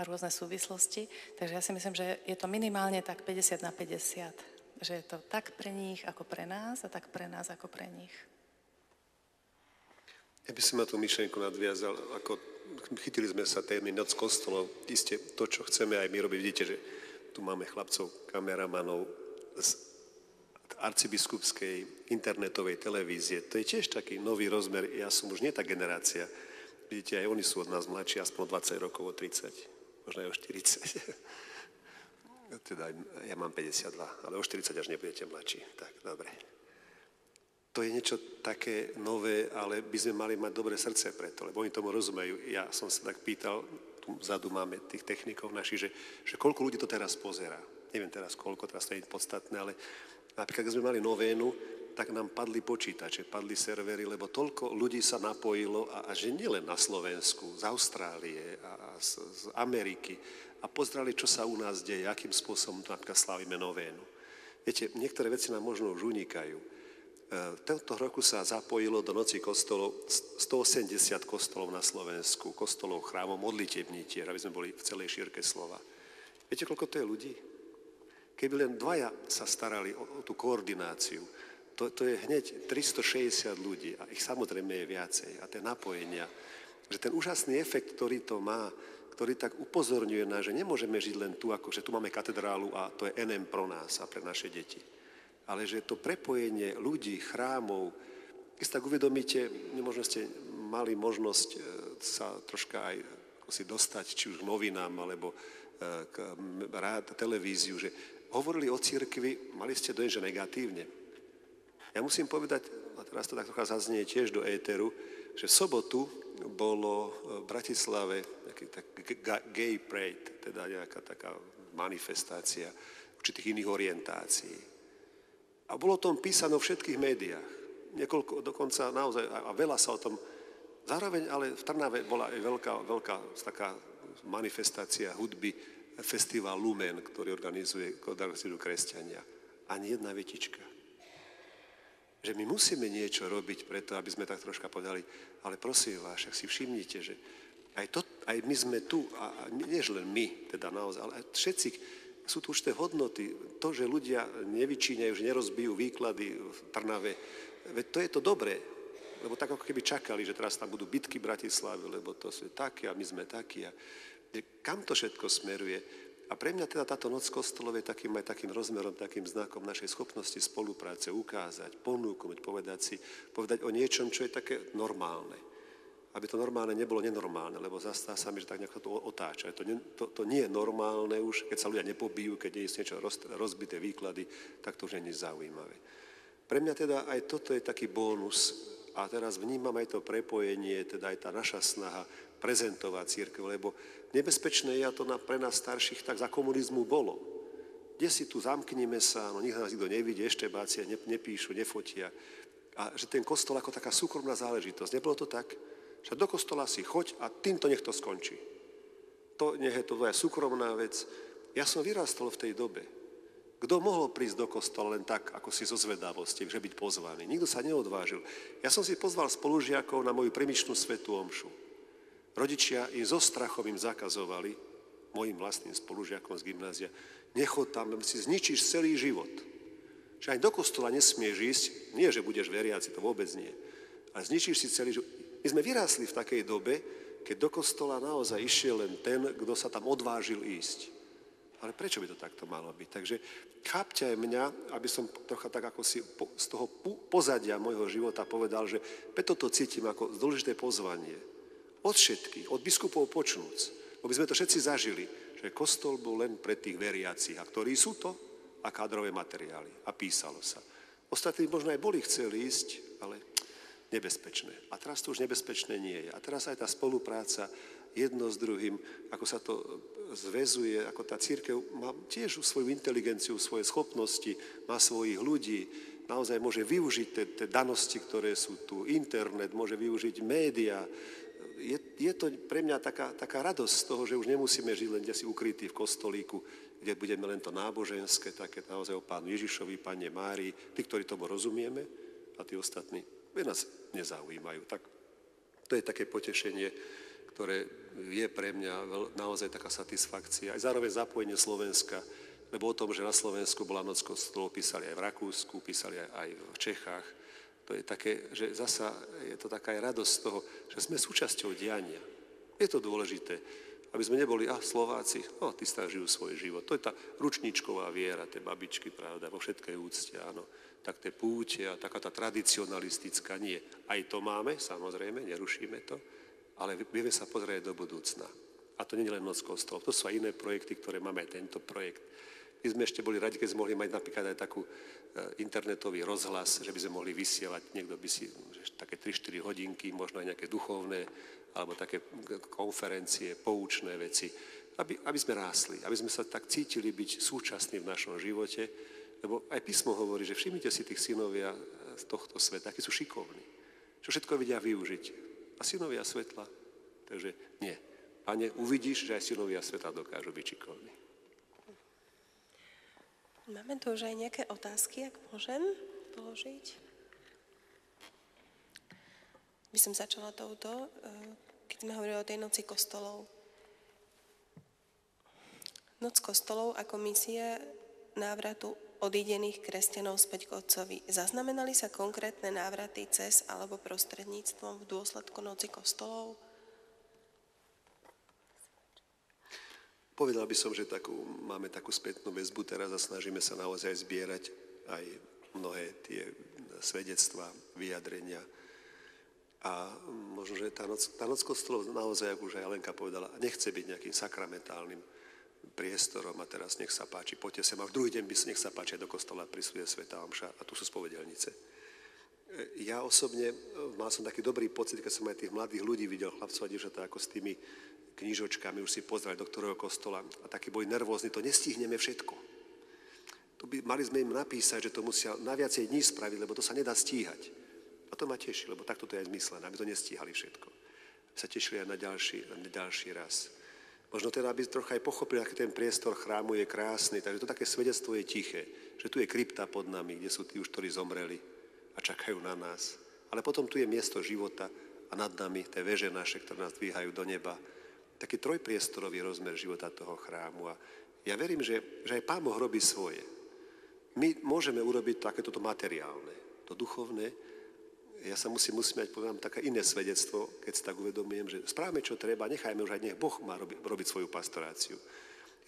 a rôzne súvislosti. Takže ja si myslím, že je to minimálne tak 50/50. Že je to tak pre nich ako pre nás a tak pre nás ako pre nich. Ja by som na tú myšlienku nadviazal, ako chytili sme sa témy Noc kostolov. Isté to, čo chceme aj my robiť, vidíte, že tu máme chlapcov, kameramanov z arcibiskupskej internetovej televízie. To je tiež taký nový rozmer. Ja som už nie tá generácia. Vidíte, aj oni sú od nás mladší, aspoň o 20 rokov, o 30, možno aj o 40. Teda ja mám 52, ale o 40 až nebudete mladší. Tak, dobre. To je niečo také nové, ale by sme mali mať dobré srdce preto, lebo oni tomu rozumejú. Ja som sa tak pýtal, tu vzadu máme tých technikov našich, že koľko ľudí to teraz pozerá. Neviem teraz koľko, teraz to je podstatné, ale napríklad, keď sme mali novénu, tak nám padli počítače, padli servery, lebo toľko ľudí sa napojilo a že nielen na Slovensku, z Austrálie a z Ameriky a pozerali, čo sa u nás deje, akým spôsobom napríklad slávime novénu. Viete, niektoré veci nám možno už unikajú. Tento roku sa zapojilo do Noci kostolov 180 kostolov na Slovensku, kostolov, chrámov, modlitebnítier, aby sme boli v celej šírke slova. Viete, koľko to je ľudí? Keby len dvaja sa starali o tú koordináciu, to je hneď 360 ľudí a ich samozrejme je viacej. A tie napojenia, že ten úžasný efekt, ktorý to má, ktorý tak upozorňuje na, že nemôžeme žiť len tu, ako že tu máme katedrálu a to je NM pro nás a pre naše deti. Ale že to prepojenie ľudí, chrámov, keď si tak uvedomíte, možno ste mali možnosť sa troška aj si dostať, či už k novinám, alebo k televíziu, že hovorili o cirkvi, mali ste dojem, že negatívne. Ja musím povedať, a teraz to tak trocha zaznie tiež do éteru, že v sobotu bolo v Bratislave taký gay parade, teda nejaká taká manifestácia určitých iných orientácií. A bolo o tom písané vo všetkých médiách. Niekoľko, dokonca naozaj, a veľa sa o tom, zároveň ale v Trnave bola aj veľká taká manifestácia hudby, festival Lumen, ktorý organizujú kresťania. Ani jedna vetička. Že my musíme niečo robiť preto, aby sme tak troška povedali, ale prosím vás, však si všimnite, že aj my sme tu, a nie len my, teda naozaj, ale všetci, sú tu určité hodnoty. To, že ľudia nevyčíňajú, že nerozbijú výklady v Trnave, veď to je to dobré. Lebo tak ako keby čakali, že teraz tam budú bitky v Bratislave, lebo to sú také a my sme takí. A kam to všetko smeruje? A pre mňa teda táto Noc kostolov je takým rozmerom, takým znakom našej schopnosti spolupráce ukázať, ponúknuť, povedať o niečom, čo je také normálne. Aby to normálne nebolo nenormálne, lebo zastá sa mi, že tak nejako to otáča. To nie je normálne už, keď sa ľudia nepobijú, keď nie je niečo rozbité výklady, tak to už nie je zaujímavé. Pre mňa teda aj toto je taký bónus a teraz vnímam aj to prepojenie, teda aj tá naša snaha prezentovať cirkev, lebo nebezpečné je, a to pre nás starších tak za komunizmu bolo. Kde si tu zamknime sa, no nikto nás nikto nevidí, eštebácie nepíšu, nefotia. A že ten kostol ako taká súkromná záležitosť. Nebolo to tak? Že do kostola si choď a týmto nech to skončí. To nech je to tvoja súkromná vec. Ja som vyrastol v tej dobe. Kto mohol prísť do kostola len tak, ako si zo zvedavosti, že byť pozvaný? Nikto sa neodvážil. Ja som si pozval spolužiakov na moju primičnú svätú omšu. Rodičia im so strachom im zakazovali, mojim vlastným spolužiakom z gymnázia, nechod tam, si zničíš celý život. Že aj do kostola nesmieš ísť, nie, že budeš veriaci, to vôbec nie. Ale zničíš si celý život. My sme vyrásli v takej dobe, keď do kostola naozaj išiel len ten, kto sa tam odvážil ísť. Ale prečo by to takto malo byť? Takže chápte aj mňa, aby som trocha tak ako si z toho pozadia môjho života povedal, že preto to cítim ako dôležité pozvanie. Od všetkých, od biskupov počnúc. Lebo by sme to všetci zažili, že kostol bol len pre tých veriacich. A ktorí sú to? A kádrové materiály. A písalo sa. Ostatní možno aj boli chceli ísť, ale nebezpečné. A teraz to už nebezpečné nie je. A teraz aj tá spolupráca jedno s druhým, ako sa to zväzuje, ako tá cirkev má tiež svoju inteligenciu, svoje schopnosti, má svojich ľudí, naozaj môže využiť tie danosti, ktoré sú tu, internet, môže využiť médiá. Je to pre mňa taká radosť z toho, že už nemusíme žiť len kde si ukrytí v kostolíku, kde budeme len to náboženské, také naozaj o Pánu Ježišovi, Panne Márii, tí, ktorí tomu rozumieme, a tí ostatní nás nezaujímajú. Tak to je také potešenie, ktoré je pre mňa naozaj taká satisfakcia. Aj zároveň zapojenie Slovenska, lebo o tom, že na Slovensku bola noc kostolov, písali aj v Rakúsku, písali aj v Čechách. To je také, že zasa je to taká aj radosť z toho, že sme súčasťou diania. Je to dôležité, aby sme neboli, Slováci, tí stále žijú svoj život. To je tá ručníčková viera, tie babičky, pravda, vo všetkej úcte, áno. Tak tie púte a taká tá tradicionalistická, nie. Aj to máme, samozrejme, nerušíme to, ale vieme sa pozrieť do budúcna. A to nie je len noc kostolov, to sú aj iné projekty, ktoré máme aj tento projekt. My sme ešte boli radi, keď sme mohli mať napríklad aj takú internetový rozhlas, že by sme mohli vysielať, niekto by si také 3-4 hodinky, možno aj nejaké duchovné, alebo také konferencie, poučné veci, aby sme rásli, aby sme sa tak cítili byť súčasní v našom živote, lebo aj písmo hovorí, že všimnite si tých synovia z tohto sveta, akí sú šikovní, čo všetko vedia využiť. A synovia svetla. Takže nie. Pane, uvidíš, že aj synovia svetla dokážu byť šikovní. Máme tu už aj nejaké otázky, ak môžem položiť. By som začala touto, keď sme hovorili o tej noci kostolov. Noc kostolov ako misia návratu odídených kresťanov späť k Otcovi. Zaznamenali sa konkrétne návraty cez alebo prostredníctvom v dôsledku noci kostolov? Povedal by som, že máme takú spätnú väzbu teraz a snažíme sa naozaj zbierať aj mnohé tie svedectvá, vyjadrenia. A možno, že tá noc kostolov naozaj, ako už aj Alenka povedala, nechce byť nejakým sakramentálnym priestorom a teraz nech sa páči, poďte sem a v druhý deň nech sa páči do kostola prisúje svätá omša a tu sú spovedelnice. Ja osobne mal som taký dobrý pocit, keď som aj tých mladých ľudí videl, chlapcov a dievčatá, ako s tými knižočkami už si pozerali do ktorého kostola a takí boli nervózni, to nestihneme všetko. Mali sme im napísať, že to musia na viacej dní spraviť, lebo to sa nedá stíhať. A to ma teší, lebo takto to je aj zmyslené, aby to nestíhali všetko. Aby sa tešili aj na ďalší raz. Možno teda, aby trocha aj pochopili, aký ten priestor chrámu je krásny, takže to také svedectvo je tiché, že tu je krypta pod nami, kde sú tí už, ktorí zomreli a čakajú na nás. Ale potom tu je miesto života a nad nami tie veže naše, ktoré nás dvíhajú do neba. Taký trojpriestorový rozmer života toho chrámu. A ja verím, že aj Pán Boh robí svoje. My môžeme urobiť takéto materiálne, to duchovné. Ja sa musím mať, poviem, také iné svedectvo, keď si tak uvedomujem, že správame, čo treba, nechajme už aj nech Boh má robiť svoju pastoráciu.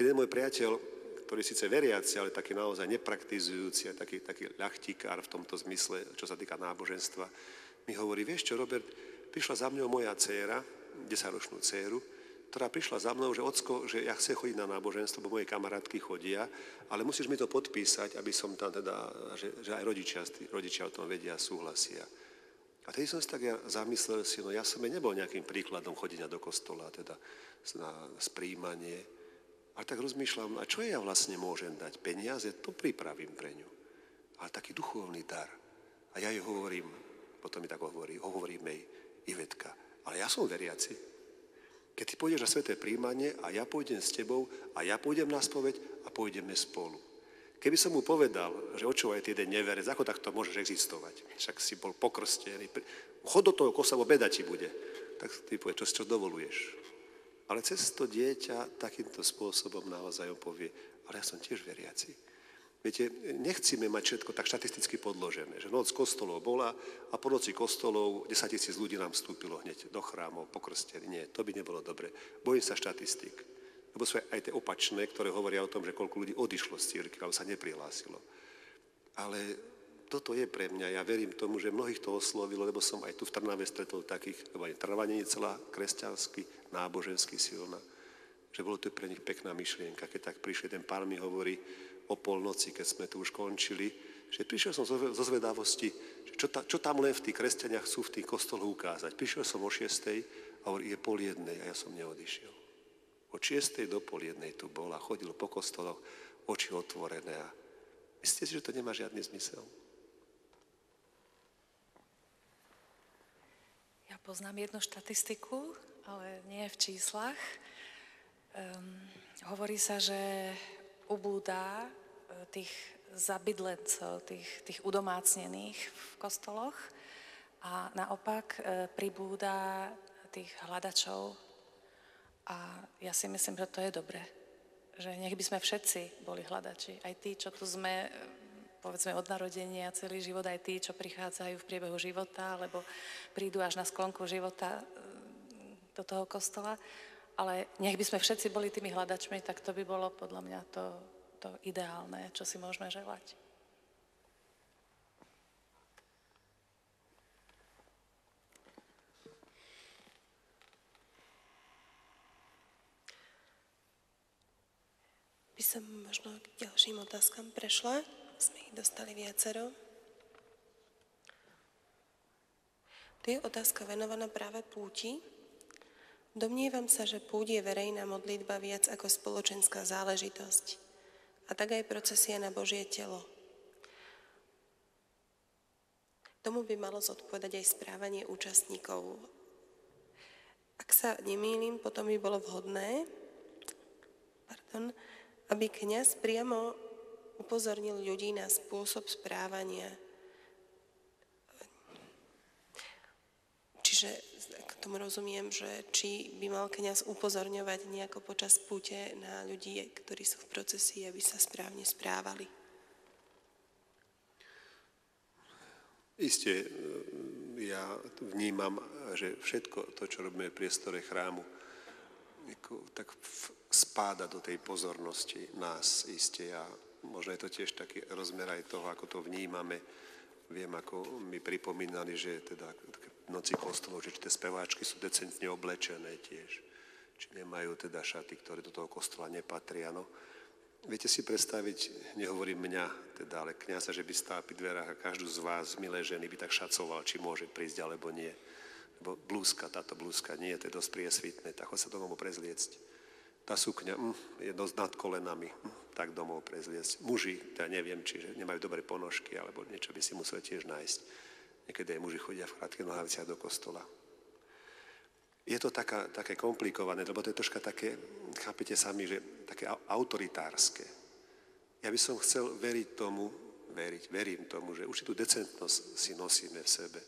Jeden môj priateľ, ktorý síce veriaci, ale taký naozaj nepraktizujúci a taký ľachtíkár v tomto zmysle, čo sa týka náboženstva, mi hovorí, vieš čo, Robert, prišla za mňou moja dcéra, 10-ročnú dcéru, ktorá prišla za mnou, že ocko, že ja chcem chodiť na náboženstvo, bo moje kamarátky chodia, ale musíš mi to podpísať, aby som tam teda, že aj rodičia o tom vedia a súhlasia. A tedy som si tak zamyslel si, no ja som nebol nejakým príkladom chodenia do kostola, teda na spríjmanie, ale tak rozmýšľam, a čo ja vlastne môžem dať? Peniaze, to pripravím pre ňu. Ale taký duchovný dar. A ja jej hovorím, potom mi tak hovorím jej, Ivetka, ale ja som veriaci. Keď ty pôjdeš na sväté príjmanie a ja pôjdem s tebou a ja pôjdem na spoveď a pôjdeme spolu. Keby som mu povedal, že očo aj ty jeden neverec, ako takto môžeš existovať? Však si bol pokrstený. Chod do toho kosa, bo beda ti bude. Tak ty povie, čo dovoluješ. Ale cez to dieťa takýmto spôsobom naozaj povie, ale ja som tiež veriaci. Viete, nechcíme mať všetko tak štatisticky podložené, že noc kostolov bola a po noci kostolov 10 000 ľudí nám vstúpilo hneď do chrámov, pokrstení. Nie, to by nebolo dobre. Bojím sa štatistík. Lebo sú aj tie opačné, ktoré hovoria o tom, že koľko ľudí odišlo z cirkvi, alebo sa neprihlásilo. Ale toto je pre mňa, ja verím tomu, že mnohých to oslovilo, lebo som aj tu v Trnave stretol takých, lebo aj Trnava nie je celá kresťansky, nábožensky silná, že bolo to pre nich pekná myšlienka. Keď tak prišli, ten pán mi hovorí o polnoci, keď sme tu už končili, že prišiel som zo zvedavosti, že čo tam len v tých kresťaniach chcú v tých kostoloch ukázať. Prišiel som o 6:00 a hovorí, je 12:30 a ja som neodišiel. Od 6:00 do 12:30 tu bol a chodil po kostoloch, oči otvorené. A myslíte si, že to nemá žiadny zmysel? Ja poznám jednu štatistiku, ale nie v číslach. Hovorí sa, že ubúda tých zabydlencov, tých udomácnených v kostoloch a naopak pribúda tých hľadačov. A ja si myslím, že to je dobré. Že nech by sme všetci boli hľadači. Aj tí, čo tu sme, povedzme, od narodenia celý život, aj tí, čo prichádzajú v priebehu života, alebo prídu až na sklonku života do toho kostola. Ale nech by sme všetci boli tými hľadačmi, tak to by bolo podľa mňa to ideálne, čo si môžeme želať. By som možno k ďalším otázkam prešla. Sme ich dostali viacero. Tu je otázka venovaná práve púti. Domnievam sa, že púť je verejná modlitba viac ako spoločenská záležitosť. A tak aj procesia na Božie telo. Tomu by malo zodpovedať aj správanie účastníkov. Ak sa nemýlim, potom by bolo vhodné, aby kňaz priamo upozornil ľudí na spôsob správania. Čiže k tomu rozumiem, že či by mal kňaz upozorňovať nejako počas púte na ľudí, ktorí sú v procesii, aby sa správne správali. Isté, ja vnímam, že všetko to, čo robíme v priestore chrámu, tak spáda do tej pozornosti nás isté a možno je to tiež taký rozmer aj toho, ako to vnímame. Viem, ako mi pripomínali, že teda noci kostolov, že tie speváčky sú decentne oblečené tiež. Či nemajú teda šaty, ktoré do toho kostola nepatria. No, viete si predstaviť, nehovorím mňa, teda, ale kňaza, že by stál pri dverách a každú z vás, milé ženy, by tak šacoval, či môže prísť alebo nie. Lebo táto blúzka nie, to je dosť priesvitné, tak chod sa domov prezliecť. Tá sukňa je dosť nad kolenami, tak domov prezliecť. Muži, ja neviem, či nemajú dobré ponožky, alebo niečo by si museli tiež nájsť. Niekedy aj muži chodia v krátkych nohaviciach do kostola. Je to také komplikované, lebo to je troška také, chápete sami, že také autoritárske. Ja by som chcel verím tomu, že určitú decentnosť si nosíme v sebe.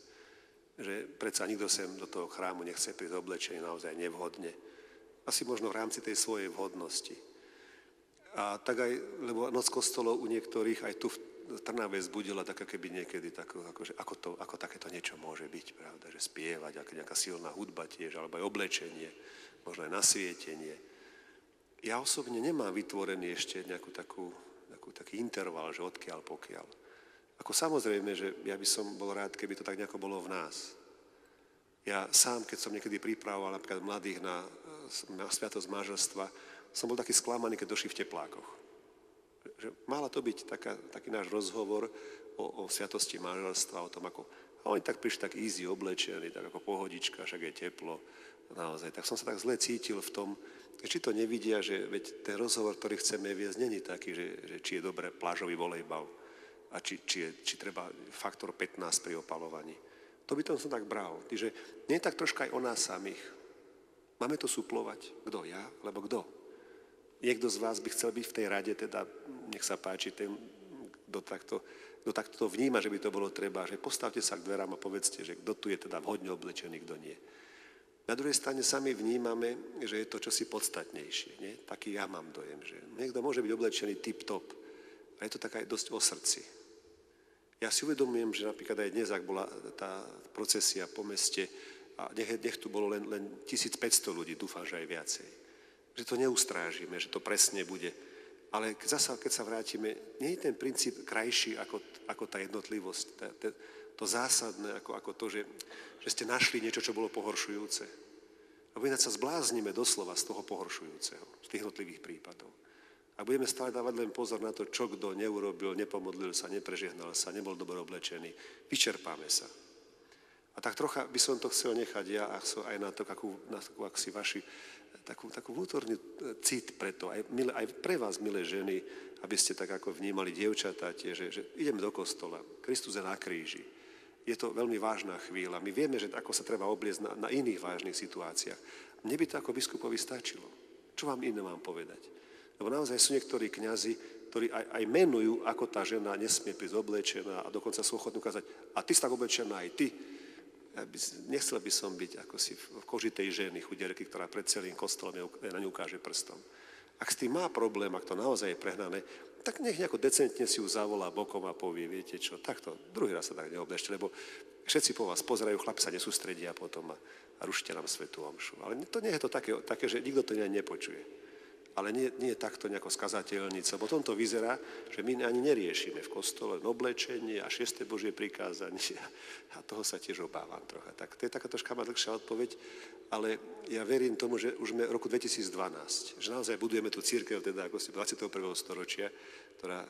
Že predsa nikto sem do toho chrámu nechce prísť oblečený naozaj nevhodne. Asi možno v rámci tej svojej vhodnosti. A tak aj, lebo noc kostolov u niektorých aj tu v Trnave zbudila tak, keby niekedy ako takéto niečo môže byť, pravda, že spievať, ako nejaká silná hudba tiež, alebo aj oblečenie, možno aj nasvietenie. Ja osobne nemám vytvorený ešte taký interval, že odkiaľ pokiaľ. Ako samozrejme, že ja by som bol rád, keby to tak nejako bolo v nás. Ja sám, keď som niekedy pripravoval napríklad mladých na sviatosť manželstva, som bol taký sklamaný, keď došli v teplákoch. Že mala to byť taký náš rozhovor o sviatosti manželstva, o tom, ako... A oni tak prišli tak easy oblečení, tak ako pohodička, však je teplo, naozaj. Tak som sa tak zle cítil v tom, či to nevidia, že veď ten rozhovor, ktorý chceme viesť, není taký, že či je dobré plážový volejbal a či treba faktor 15 pri opalovaní. To by som tak bral. Čiže nie je tak troška aj o nás samých. Máme to suplovať. Kto? Ja? Lebo kto? Niekto z vás by chcel byť v tej rade, teda nech sa páči, kto takto to vníma, že by to bolo treba, že postavte sa k dverám a povedzte, že kto tu je teda vhodne oblečený, kto nie. Na druhej strane sami vnímame, že je to čosi podstatnejšie. Nie? Taký ja mám dojem, že niekto môže byť oblečený tip-top, a je to tak aj dosť o srdci. Ja si uvedomujem, že napríklad aj dnes, ak bola tá procesia po meste, a nech tu bolo len 1500 ľudí, dúfam, že aj viacej. že to neustrážime, že to presne bude. Ale zasa, keď sa vrátime, nie je ten princíp krajší ako tá jednotlivosť, to zásadné, ako to, že ste našli niečo, čo bolo pohoršujúce. A ináč sa zbláznime doslova z toho pohoršujúceho, z tých jednotlivých prípadov. A budeme stále dávať len pozor na to, čo kto neurobil, nepomodlil sa, neprežehnal sa, nebol dobre oblečený. Vyčerpáme sa. A tak trocha by som to chcel nechať ja a chcel aj na to, ako si vaši, takú vnútorný cit pre to, aj pre vás, milé ženy, aby ste tak ako vnímali dievčatá tie, že ideme do kostola, Kristus je na kríži. Je to veľmi vážna chvíľa. My vieme, že ako sa treba obliecť na iných vážnych situáciách. Mne by to ako biskupovi stačilo. Čo vám iné mám povedať? Lebo naozaj sú niektorí kňazi, ktorí aj menujú, ako tá žena nesmie prísť oblečená a dokonca sú ochotní ukázať, a ty si tak oblečená aj ty. Nechcel by som byť ako si v koži tej ženy, chudierky, ktorá pred celým kostolom na ňu ukáže prstom. Ak s tým má problém, ak to naozaj je prehnané, tak nech nejako decentne si ju zavolá bokom a povie, viete čo, takto, druhý raz sa tak neobležte, lebo všetci po vás pozerajú, chlapi sa nesústredia potom a rušte nám svätú omšu. Ale to nie je to také, že nikto to nepočuje. Ale nie je takto nejako skazateľnica, bo tom to vyzerá, že my ani neriešime v kostole oblečenie a 6. Božie prikázanie a toho sa tiež obávam trocha. Tak to je taká troška má dlhšia odpoveď, ale ja verím tomu, že už sme v roku 2012, že naozaj budujeme tú cirkev teda ako si 21. storočia, ktorá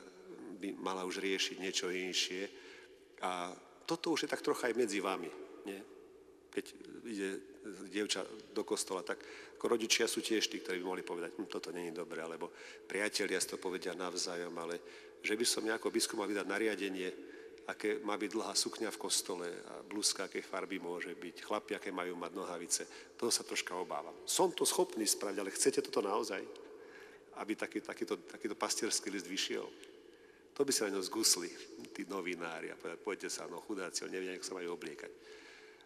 by mala už riešiť niečo inšie a toto už je tak trocha aj medzi vami, nie? Keď ide dievča do kostola, tak ako rodičia sú tiež tí, ktorí by mohli povedať, toto nie je dobré, alebo priatelia si to povedia navzájom, ale že by som nejako biskup mal vydať nariadenie, aké má byť dlhá sukňa v kostole a blúzka, aké farby môže byť, chlapi, aké majú mať nohavice, toho sa troška obávam. Som to schopný spraviť, ale chcete toto naozaj? Aby takýto pastierský list vyšiel? To by sa na ňo zgusli, tí novinári, a povedať, poďte sa, no chudáci, oni nevedia, ako sa majú obliekať.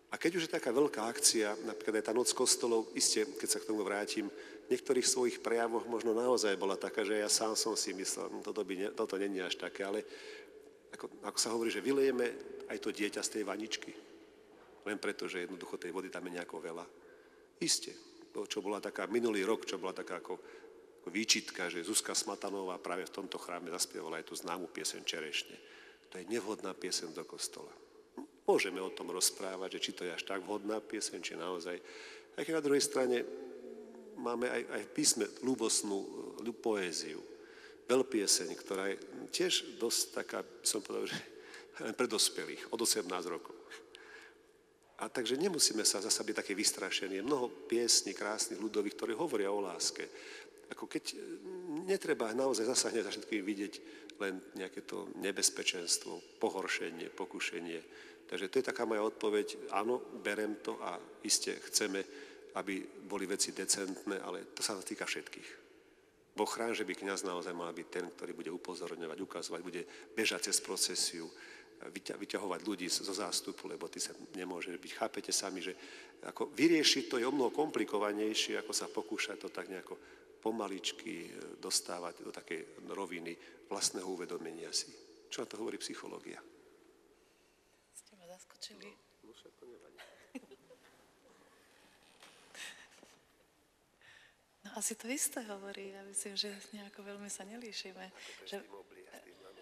A keď už je taká veľká akcia, napríklad aj tá noc kostolov, iste, keď sa k tomu vrátim, v niektorých svojich prejavoch možno naozaj bola taká, že ja sám som si myslel, toto nie je až také, ale ako sa hovorí, že vylejeme aj to dieťa z tej vaničky. Len preto, že jednoducho tej vody tam je nejako veľa. Isté, to, čo bola taká minulý rok, čo bola taká ako výčitka, že Zuzka Smatanová práve v tomto chráme zaspievala aj tú známu pieseň Čerešne. To je nevhodná pieseň do kostola. Môžeme o tom rozprávať, že či to je až tak vhodná pieseň, či naozaj. Aj keď na druhej strane máme aj v písme ľúbosnú poéziu. Veľpieseň, ktorá je tiež dosť taká, som povedal, že len pre dospelých, od 18 rokov. A takže nemusíme sa zasa byť také vystrašení. Je mnoho piesní krásnych ľudových, ktorí hovoria o láske. Ako keď netreba naozaj zasahneť za všetkým vidieť len nejaké to nebezpečenstvo, pohoršenie, pokušenie. Takže to je taká moja odpoveď. Áno, berem to a iste chceme, aby boli veci decentné, ale to sa týka všetkých. Boh chrán, že by kňaz naozaj mal byť ten, ktorý bude upozorňovať, ukazovať, bude bežať cez procesiu, vyťahovať ľudí zo zástupu, lebo ty sa nemôžeš byť. Chápete sami, že ako vyriešiť to je o mnoho komplikovanejšie, ako sa pokúšať to tak nejako pomaličky dostávať do takej roviny vlastného uvedomenia si. Čo na to hovorí psychológia? Ste ma zaskočili. No však to nevadí. No asi to isté hovorí. Ja myslím, že nejako veľmi sa nelíšime. Že...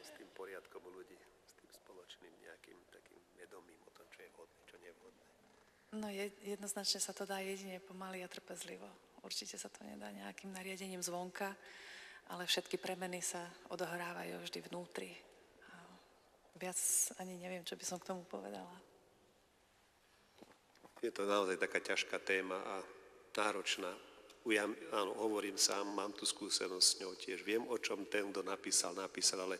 S tým poriadkom u ľudí, s tým spoločným nejakým takým vedomím o tom, čo je vhodné, čo nie je vhodné. No jednoznačne sa to dá jedine pomaly a trpezlivo. Určite sa to nedá nejakým nariadením zvonka, ale všetky premeny sa odohrávajú vždy vnútri. A viac ani neviem, čo by som k tomu povedala. Je to naozaj taká ťažká téma a náročná. Ja áno, hovorím sám, mám tú skúsenosť s ňou tiež. Viem, o čom ten, kto napísal, ale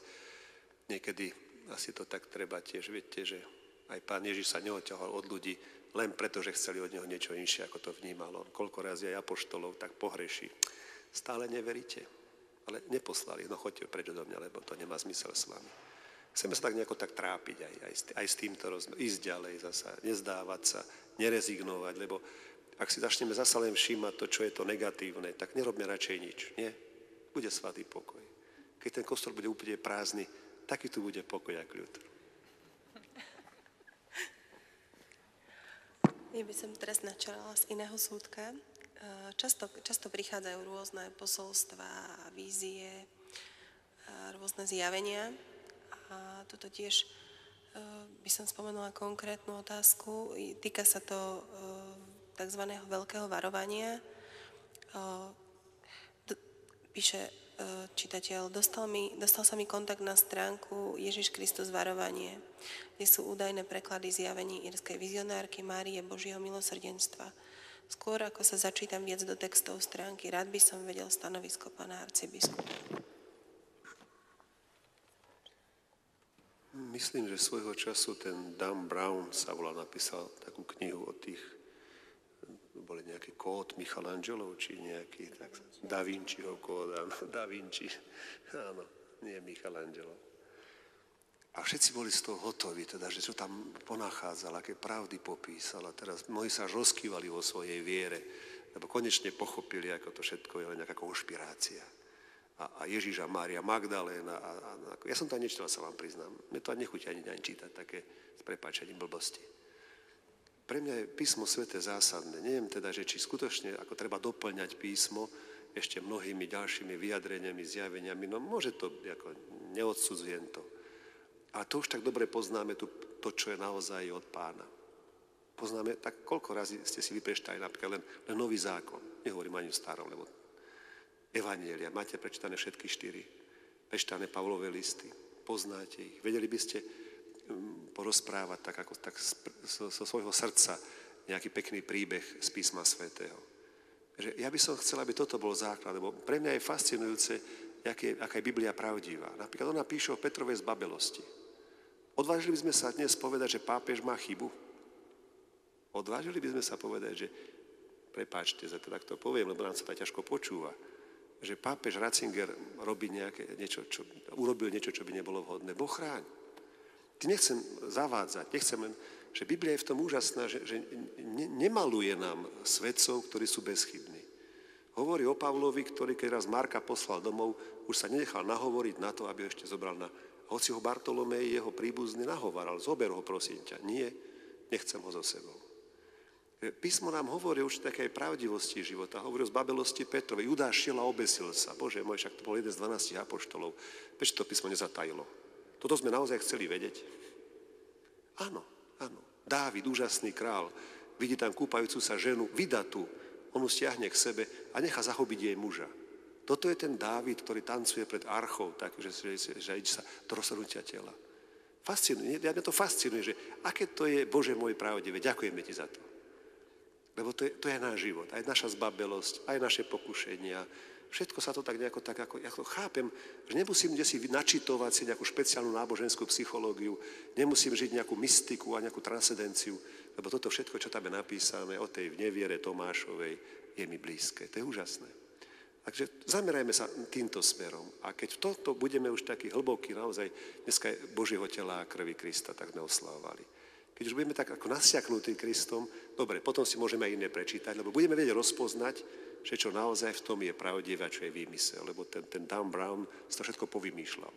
niekedy asi to tak treba tiež. Viete, že aj Pán Ježiš sa neodťahol od ľudí len preto, že chceli od neho niečo inšie, ako to vnímal. On koľko razy aj apoštolov tak pohreší. Stále neveríte, ale neposlali. No choďte preč do mňa, lebo to nemá zmysel s vami. Chceme sa tak nejako tak trápiť aj s týmto rozmerom. Ísť ďalej zasa, nezdávať sa, nerezignovať, lebo ak si začneme zasa len všímať to, čo je to negatívne, tak nerobme radšej nič, nie? Bude svatý pokoj. Keď ten kostol bude úplne prázdny, taký tu bude pokoj a kľud. Ja by som teraz načala z iného súdka, Často prichádzajú rôzne posolstvá, vízie, rôzne zjavenia. A toto tiež by som spomenula konkrétnu otázku. Týka sa to tzv. Veľkého varovania. Píše čitateľ, dostal sa mi kontakt na stránku Ježiš Kristus varovanie, kde sú údajné preklady zjavení írskej vizionárky Márie Božieho milosrdenstva. Skôr ako sa začítam viac do textov stránky, rád by som vedel stanovisko pána arcibiskupa. Myslím, že svojho času ten Dan Brown sa napísal takú knihu o tých, boli nejaký kód Michelangelov, či nejaký, tak Da Vinciho kód, áno, Da Vinci, áno, nie Michelangelo. A všetci boli z toho hotoví, teda, že čo tam ponachádzal, aké pravdy popísal. A teraz mnohí sa až rozkývali vo svojej viere, lebo konečne pochopili, ako to všetko je len nejaká konšpirácia. A Ježiš a Mária Magdaléna. Ja som to ani nečítal, sa vám priznám. Mne to ani nechutí ani čítať, také s prepáčením blbosti. Pre mňa je písmo sväté zásadné. Neviem teda, že či skutočne ako treba doplňať písmo ešte mnohými ďalšími vyjadreniami, zjaveniami. No môže to, ako neodsudzujem to. A to už tak dobre poznáme to, čo je naozaj od Pána. Poznáme, tak koľko razy ste si vypreštali napríklad len Nový zákon. Nehovorím ani v starom, lebo Evanjelia. Máte prečítané všetky 4. Prečítané Pavlové listy. Poznáte ich. Vedeli by ste porozprávať tak zo svojho srdca nejaký pekný príbeh z písma svätého. Že ja by som chcel, aby toto bol základ, lebo pre mňa je fascinujúce, aká je Biblia pravdivá. Napríklad ona píše o Petrovej zbabelosti. Odvážili by sme sa dnes povedať, že pápež má chybu? Odvážili by sme sa povedať, že prepáčte, za to takto poviem, lebo nám sa to ťažko počúva, že pápež Ratzinger urobil niečo, čo by nebolo vhodné. Boh chráň. Tým nechcem zavádzať, nechcem len, že Biblia je v tom úžasná, že nemaluje nám svedcov, ktorí sú bezchybní. Hovorí o Pavlovi, ktorý keď raz Marka poslal domov, už sa nenechal nahovoriť na to, aby ho ešte zobral na... Hoci ho Bartolomej, jeho príbuzný, nahovaral, zober ho, prosím ťa. Nie, nechcem ho so sebou. Písmo nám hovorí už takej pravdivosti života. Hovorí o zbabelosti Petrovej. Judáš šiel a obesil sa. Bože môj, však to bol jeden z 12 apoštolov. Prečo to písmo nezatajilo? Toto sme naozaj chceli vedieť? Áno, áno. Dávid, úžasný král, vidí tam kúpajúcu sa ženu, vydatú. On ju stiahne k sebe a nechá zahobiť jej muža. Toto je ten Dávid, ktorý tancuje pred archou, tak, že ide sa do rozhodnutia tela. Fascinuje, mňa to fascinuje, že aké to je, Bože môj, pravdivé. Ďakujeme ti za to. Lebo to je náš život, aj naša zbabelosť, aj naše pokušenia. Všetko sa to tak nejako, ako chápem, že nemusím si načitovať si nejakú špeciálnu náboženskú psychológiu, nemusím žiť nejakú mystiku a nejakú transcendenciu, lebo toto všetko, čo tam je napísané o tej neviere Tomášovej, je mi blízke. To je úžasné. Takže zamerajme sa týmto smerom. A keď v tomto budeme už takí hlbokí, naozaj dneska je Božieho tela a krvi Krista, tak sme oslavovali. Keď už budeme tak ako nasiaknutí Kristom, dobre, potom si môžeme aj iné prečítať, lebo budeme vedieť rozpoznať, že čo naozaj v tom je pravdivé a čo je výmysel, lebo ten Dan Brown si to všetko povymýšľal.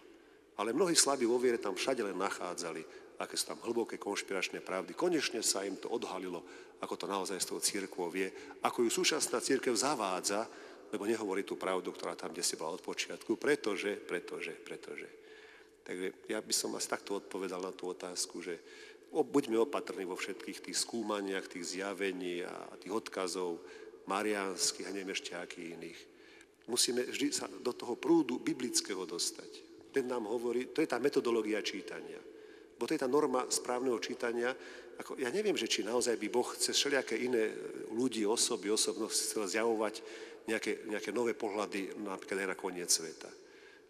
Ale mnohí slabí vo viere tam všade len nachádzali, aké sú tam hlboké konšpiračné pravdy. Konečne sa im to odhalilo, ako to naozaj s tou cirkvou vie, ako ju súčasná cirkev zavádza, lebo nehovorí tú pravdu, ktorá tam kde si bola od počiatku, pretože. Takže ja by som asi takto odpovedal na tú otázku, že buďme opatrní vo všetkých tých skúmaniach, tých zjavení a tých odkazov mariánskych a neviem ešte akých iných. Musíme vždy sa do toho prúdu biblického dostať. Ten nám hovorí, to je tá metodológia čítania. Bo to je tá norma správneho čítania. Ja neviem, že či naozaj by Boh cez všelijaké iné ľudí, osobnosti chcel zjavovať nejaké nové pohľady, napríklad aj na koniec sveta.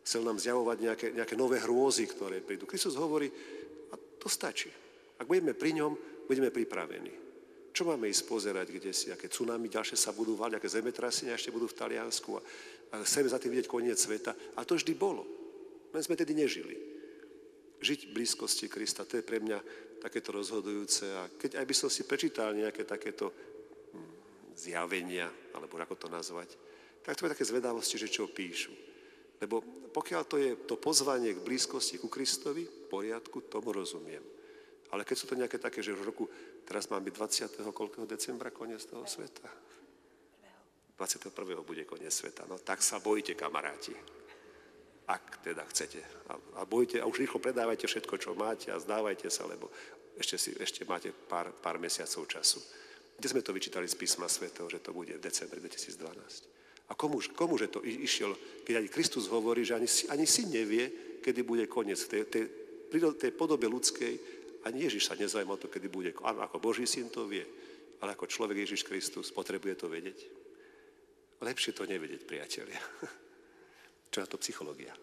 Chcel nám zjavovať nejaké nové hrôzy, ktoré prídu. Kristus hovorí, a to stačí. Ak budeme pri ňom, budeme pripravení. Čo máme ísť pozerať, kde si, aké tsunami ďalšie sa budú valiť, aké zemetrasenia ešte budú v Taliansku a chceme za tým vidieť koniec sveta. A to vždy bolo. Len sme tedy nežili. Žiť v blízkosti Krista, to je pre mňa takéto rozhodujúce. A keď aj by som si prečítal nejaké takéto zjavenia, alebo ako to nazvať, tak to je také zvedavosti, že čo píšu. Lebo pokiaľ to je to pozvanie k blízkosti ku Kristovi, v poriadku, tomu rozumiem. Ale keď sú to nejaké také, že v roku, teraz mám byť 20. koľkého decembra, koniec toho sveta? 21. bude koniec sveta. No tak sa bojte, kamaráti. Ak teda chcete. A bojte, a už rýchlo predávajte všetko, čo máte a zdávajte sa, lebo ešte máte pár mesiacov času. Kde sme to vyčítali z písma svätého, že to bude v decembri 2012? A komuže to išiel, keď ani Kristus hovorí, že ani syn nevie, kedy bude koniec tej podobe ľudskej, ani Ježiš sa nezaujíma o to, kedy bude. Áno, ako Boží syn to vie, ale ako človek Ježiš Kristus potrebuje to vedieť. Lepšie to nevedieť, priatelia. Čo je to psychológia?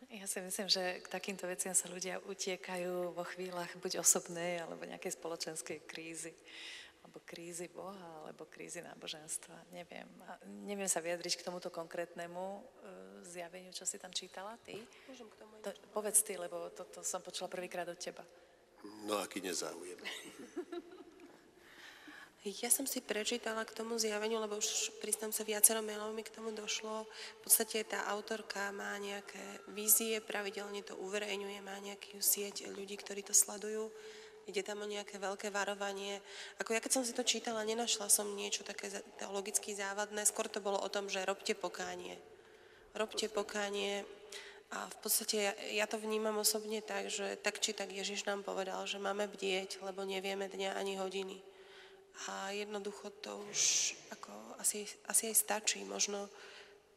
Ja si myslím, že k takýmto veciam sa ľudia utiekajú vo chvíľach buď osobnej, alebo nejakej spoločenskej krízy, alebo krízy Boha, alebo krízy náboženstva. Neviem sa vyjadriť k tomuto konkrétnemu zjaveniu, čo si tam čítala ty. Môžem k tomu povedz ty, lebo toto som počula prvýkrát od teba. No aký nezáujem. Ja som si prečítala k tomu zjaveniu, lebo už priznám sa, viacero mailov mi k tomu došlo. V podstate tá autorka má nejaké vízie, pravidelne to uverejňuje, má nejakú sieť ľudí, ktorí to sledujú. Ide tam o nejaké veľké varovanie. Ako ja keď som si to čítala, nenašla som niečo také teologicky závadné. Skôr to bolo o tom, že robte pokánie. Robte pokánie. A v podstate ja to vnímam osobne tak, že tak či tak Ježiš nám povedal, že máme bdieť, lebo nevieme dňa ani hodiny. A jednoducho to už ako asi aj stačí. Možno,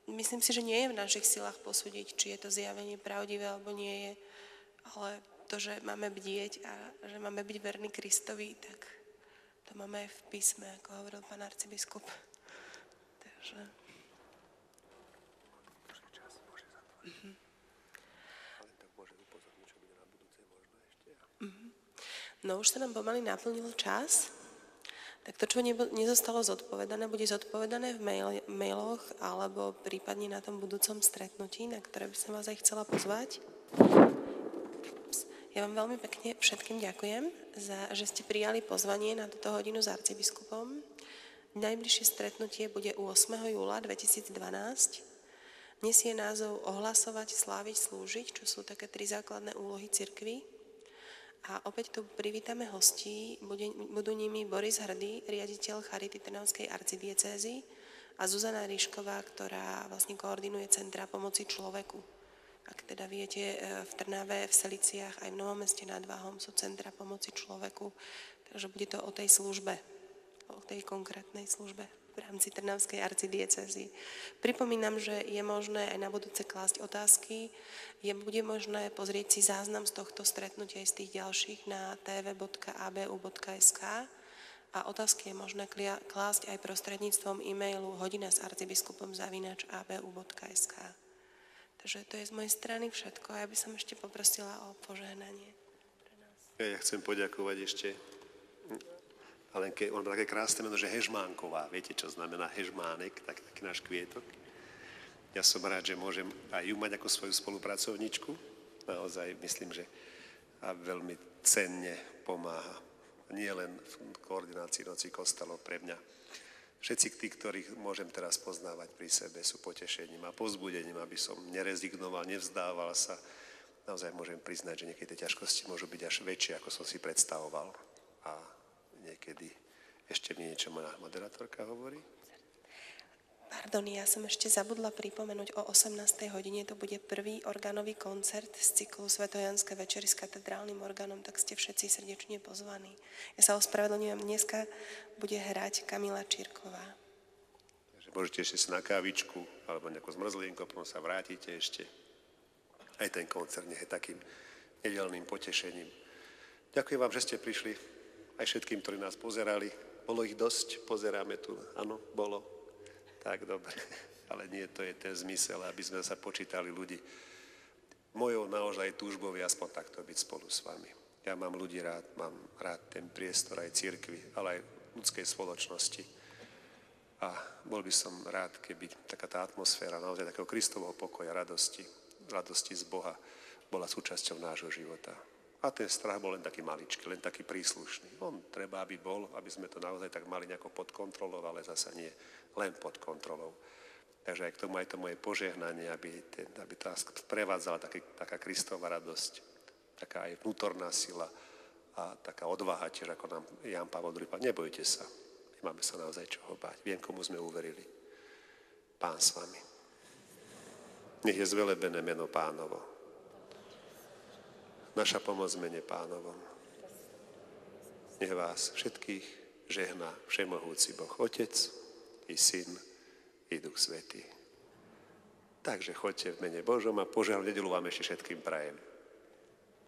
myslím si, že nie je v našich silách posúdiť, či je to zjavenie pravdivé alebo nie je. Ale to, že máme bdieť a že máme byť verní Kristovi, tak to máme aj v písme, ako hovoril pán arcibiskup. Takže... No už sa nám pomaly naplnil čas. Tak to, čo nezostalo zodpovedané, bude zodpovedané v mailoch alebo prípadne na tom budúcom stretnutí, na ktoré by som vás aj chcela pozvať. Ja vám veľmi pekne všetkým ďakujem, že ste prijali pozvanie na túto hodinu s arcibiskupom. Najbližšie stretnutie bude 8. júla 2012. Nesie názov Ohlasovať, sláviť, slúžiť, čo sú také 3 základné úlohy cirkvi. A opäť tu privítame hostí, budú nimi Boris Hrdý, riaditeľ Charity Trnavskej arcidiecézy a Zuzana Ríšková, ktorá vlastne koordinuje Centra pomoci človeku. Ak teda viete, v Trnave, v Seliciach aj v Novom Meste nad Váhom sú Centra pomoci človeku, takže bude to o tej službe, o tej konkrétnej službe v rámci Trnavskej arcidiecézy. Pripomínam, že je možné aj na budúce klásť otázky. Bude možné pozrieť si záznam z tohto stretnutia aj z tých ďalších na tv.abu.sk a otázky je možné klásť aj prostredníctvom e-mailu hodina@abu.sk. Takže to je z mojej strany všetko a ja by som ešte poprosila o požehnanie pre nás. Ja chcem poďakovať ešte Alenke, on má také krásne meno, že Hežmánková. Viete, čo znamená hežmánek, taký náš kvietok. Ja som rád, že môžem aj ju mať ako svoju spolupracovničku. Naozaj myslím, že a veľmi cenne pomáha. Nie len v koordinácii noci kostolov pre mňa. Všetci tí, ktorých môžem teraz poznávať pri sebe, sú potešením a povzbudením, aby som nerezignoval, nevzdával sa. Naozaj môžem priznať, že niekedy tie ťažkosti môžu byť až väčšie, ako som si predstavoval. A niekedy ešte mi niečo moja moderátorka hovorí. Pardon, ja som ešte zabudla pripomenúť, o 18. hodine to bude prvý organový koncert z cyklu Svetojanské večery s katedrálnym orgánom, tak ste všetci srdečne pozvaní. Ja sa ospravedlňujem, dneska bude hrať Kamila Čírková. Takže môžete ešte si na kávičku alebo nejakú zmrzlienku, potom sa vrátite ešte. Aj ten koncert nech je takým nedeľným potešením. Ďakujem vám, že ste prišli, aj všetkým, ktorí nás pozerali. Bolo ich dosť, pozeráme tu, áno, bolo. Tak, dobre, ale nie, to je ten zmysel, aby sme sa počítali ľudí. Mojou naozaj túžbou je aspoň takto byť spolu s vami. Ja mám ľudí rád, mám rád ten priestor aj cirkvi, ale aj ľudskej spoločnosti. A bol by som rád, keby taká tá atmosféra naozaj takého Kristovho pokoja, radosti z Boha bola súčasťou nášho života. A ten strach bol len taký maličký, len taký príslušný. On treba, aby bol, aby sme to naozaj tak mali nejako pod kontrolou, ale zasa nie len pod kontrolou. Takže aj k tomu aj to moje požehnanie, aby tá prevádzala taká Kristova radosť taká aj vnútorná sila a taká odvaha tiež, ako nám Ján Pavol II. Nebojte sa, nemáme sa naozaj čoho báť. Viem, komu sme uverili. Pán s vami. Nech je zvelebené meno Pánovo. Naša pomoc v mene Pánovom. Nech vás všetkých žehná všemohúci Boh, Otec i Syn i Duch Svätý. Takže choďte v mene Božom a požehnanú nedeľu vám ešte všetkým prajem.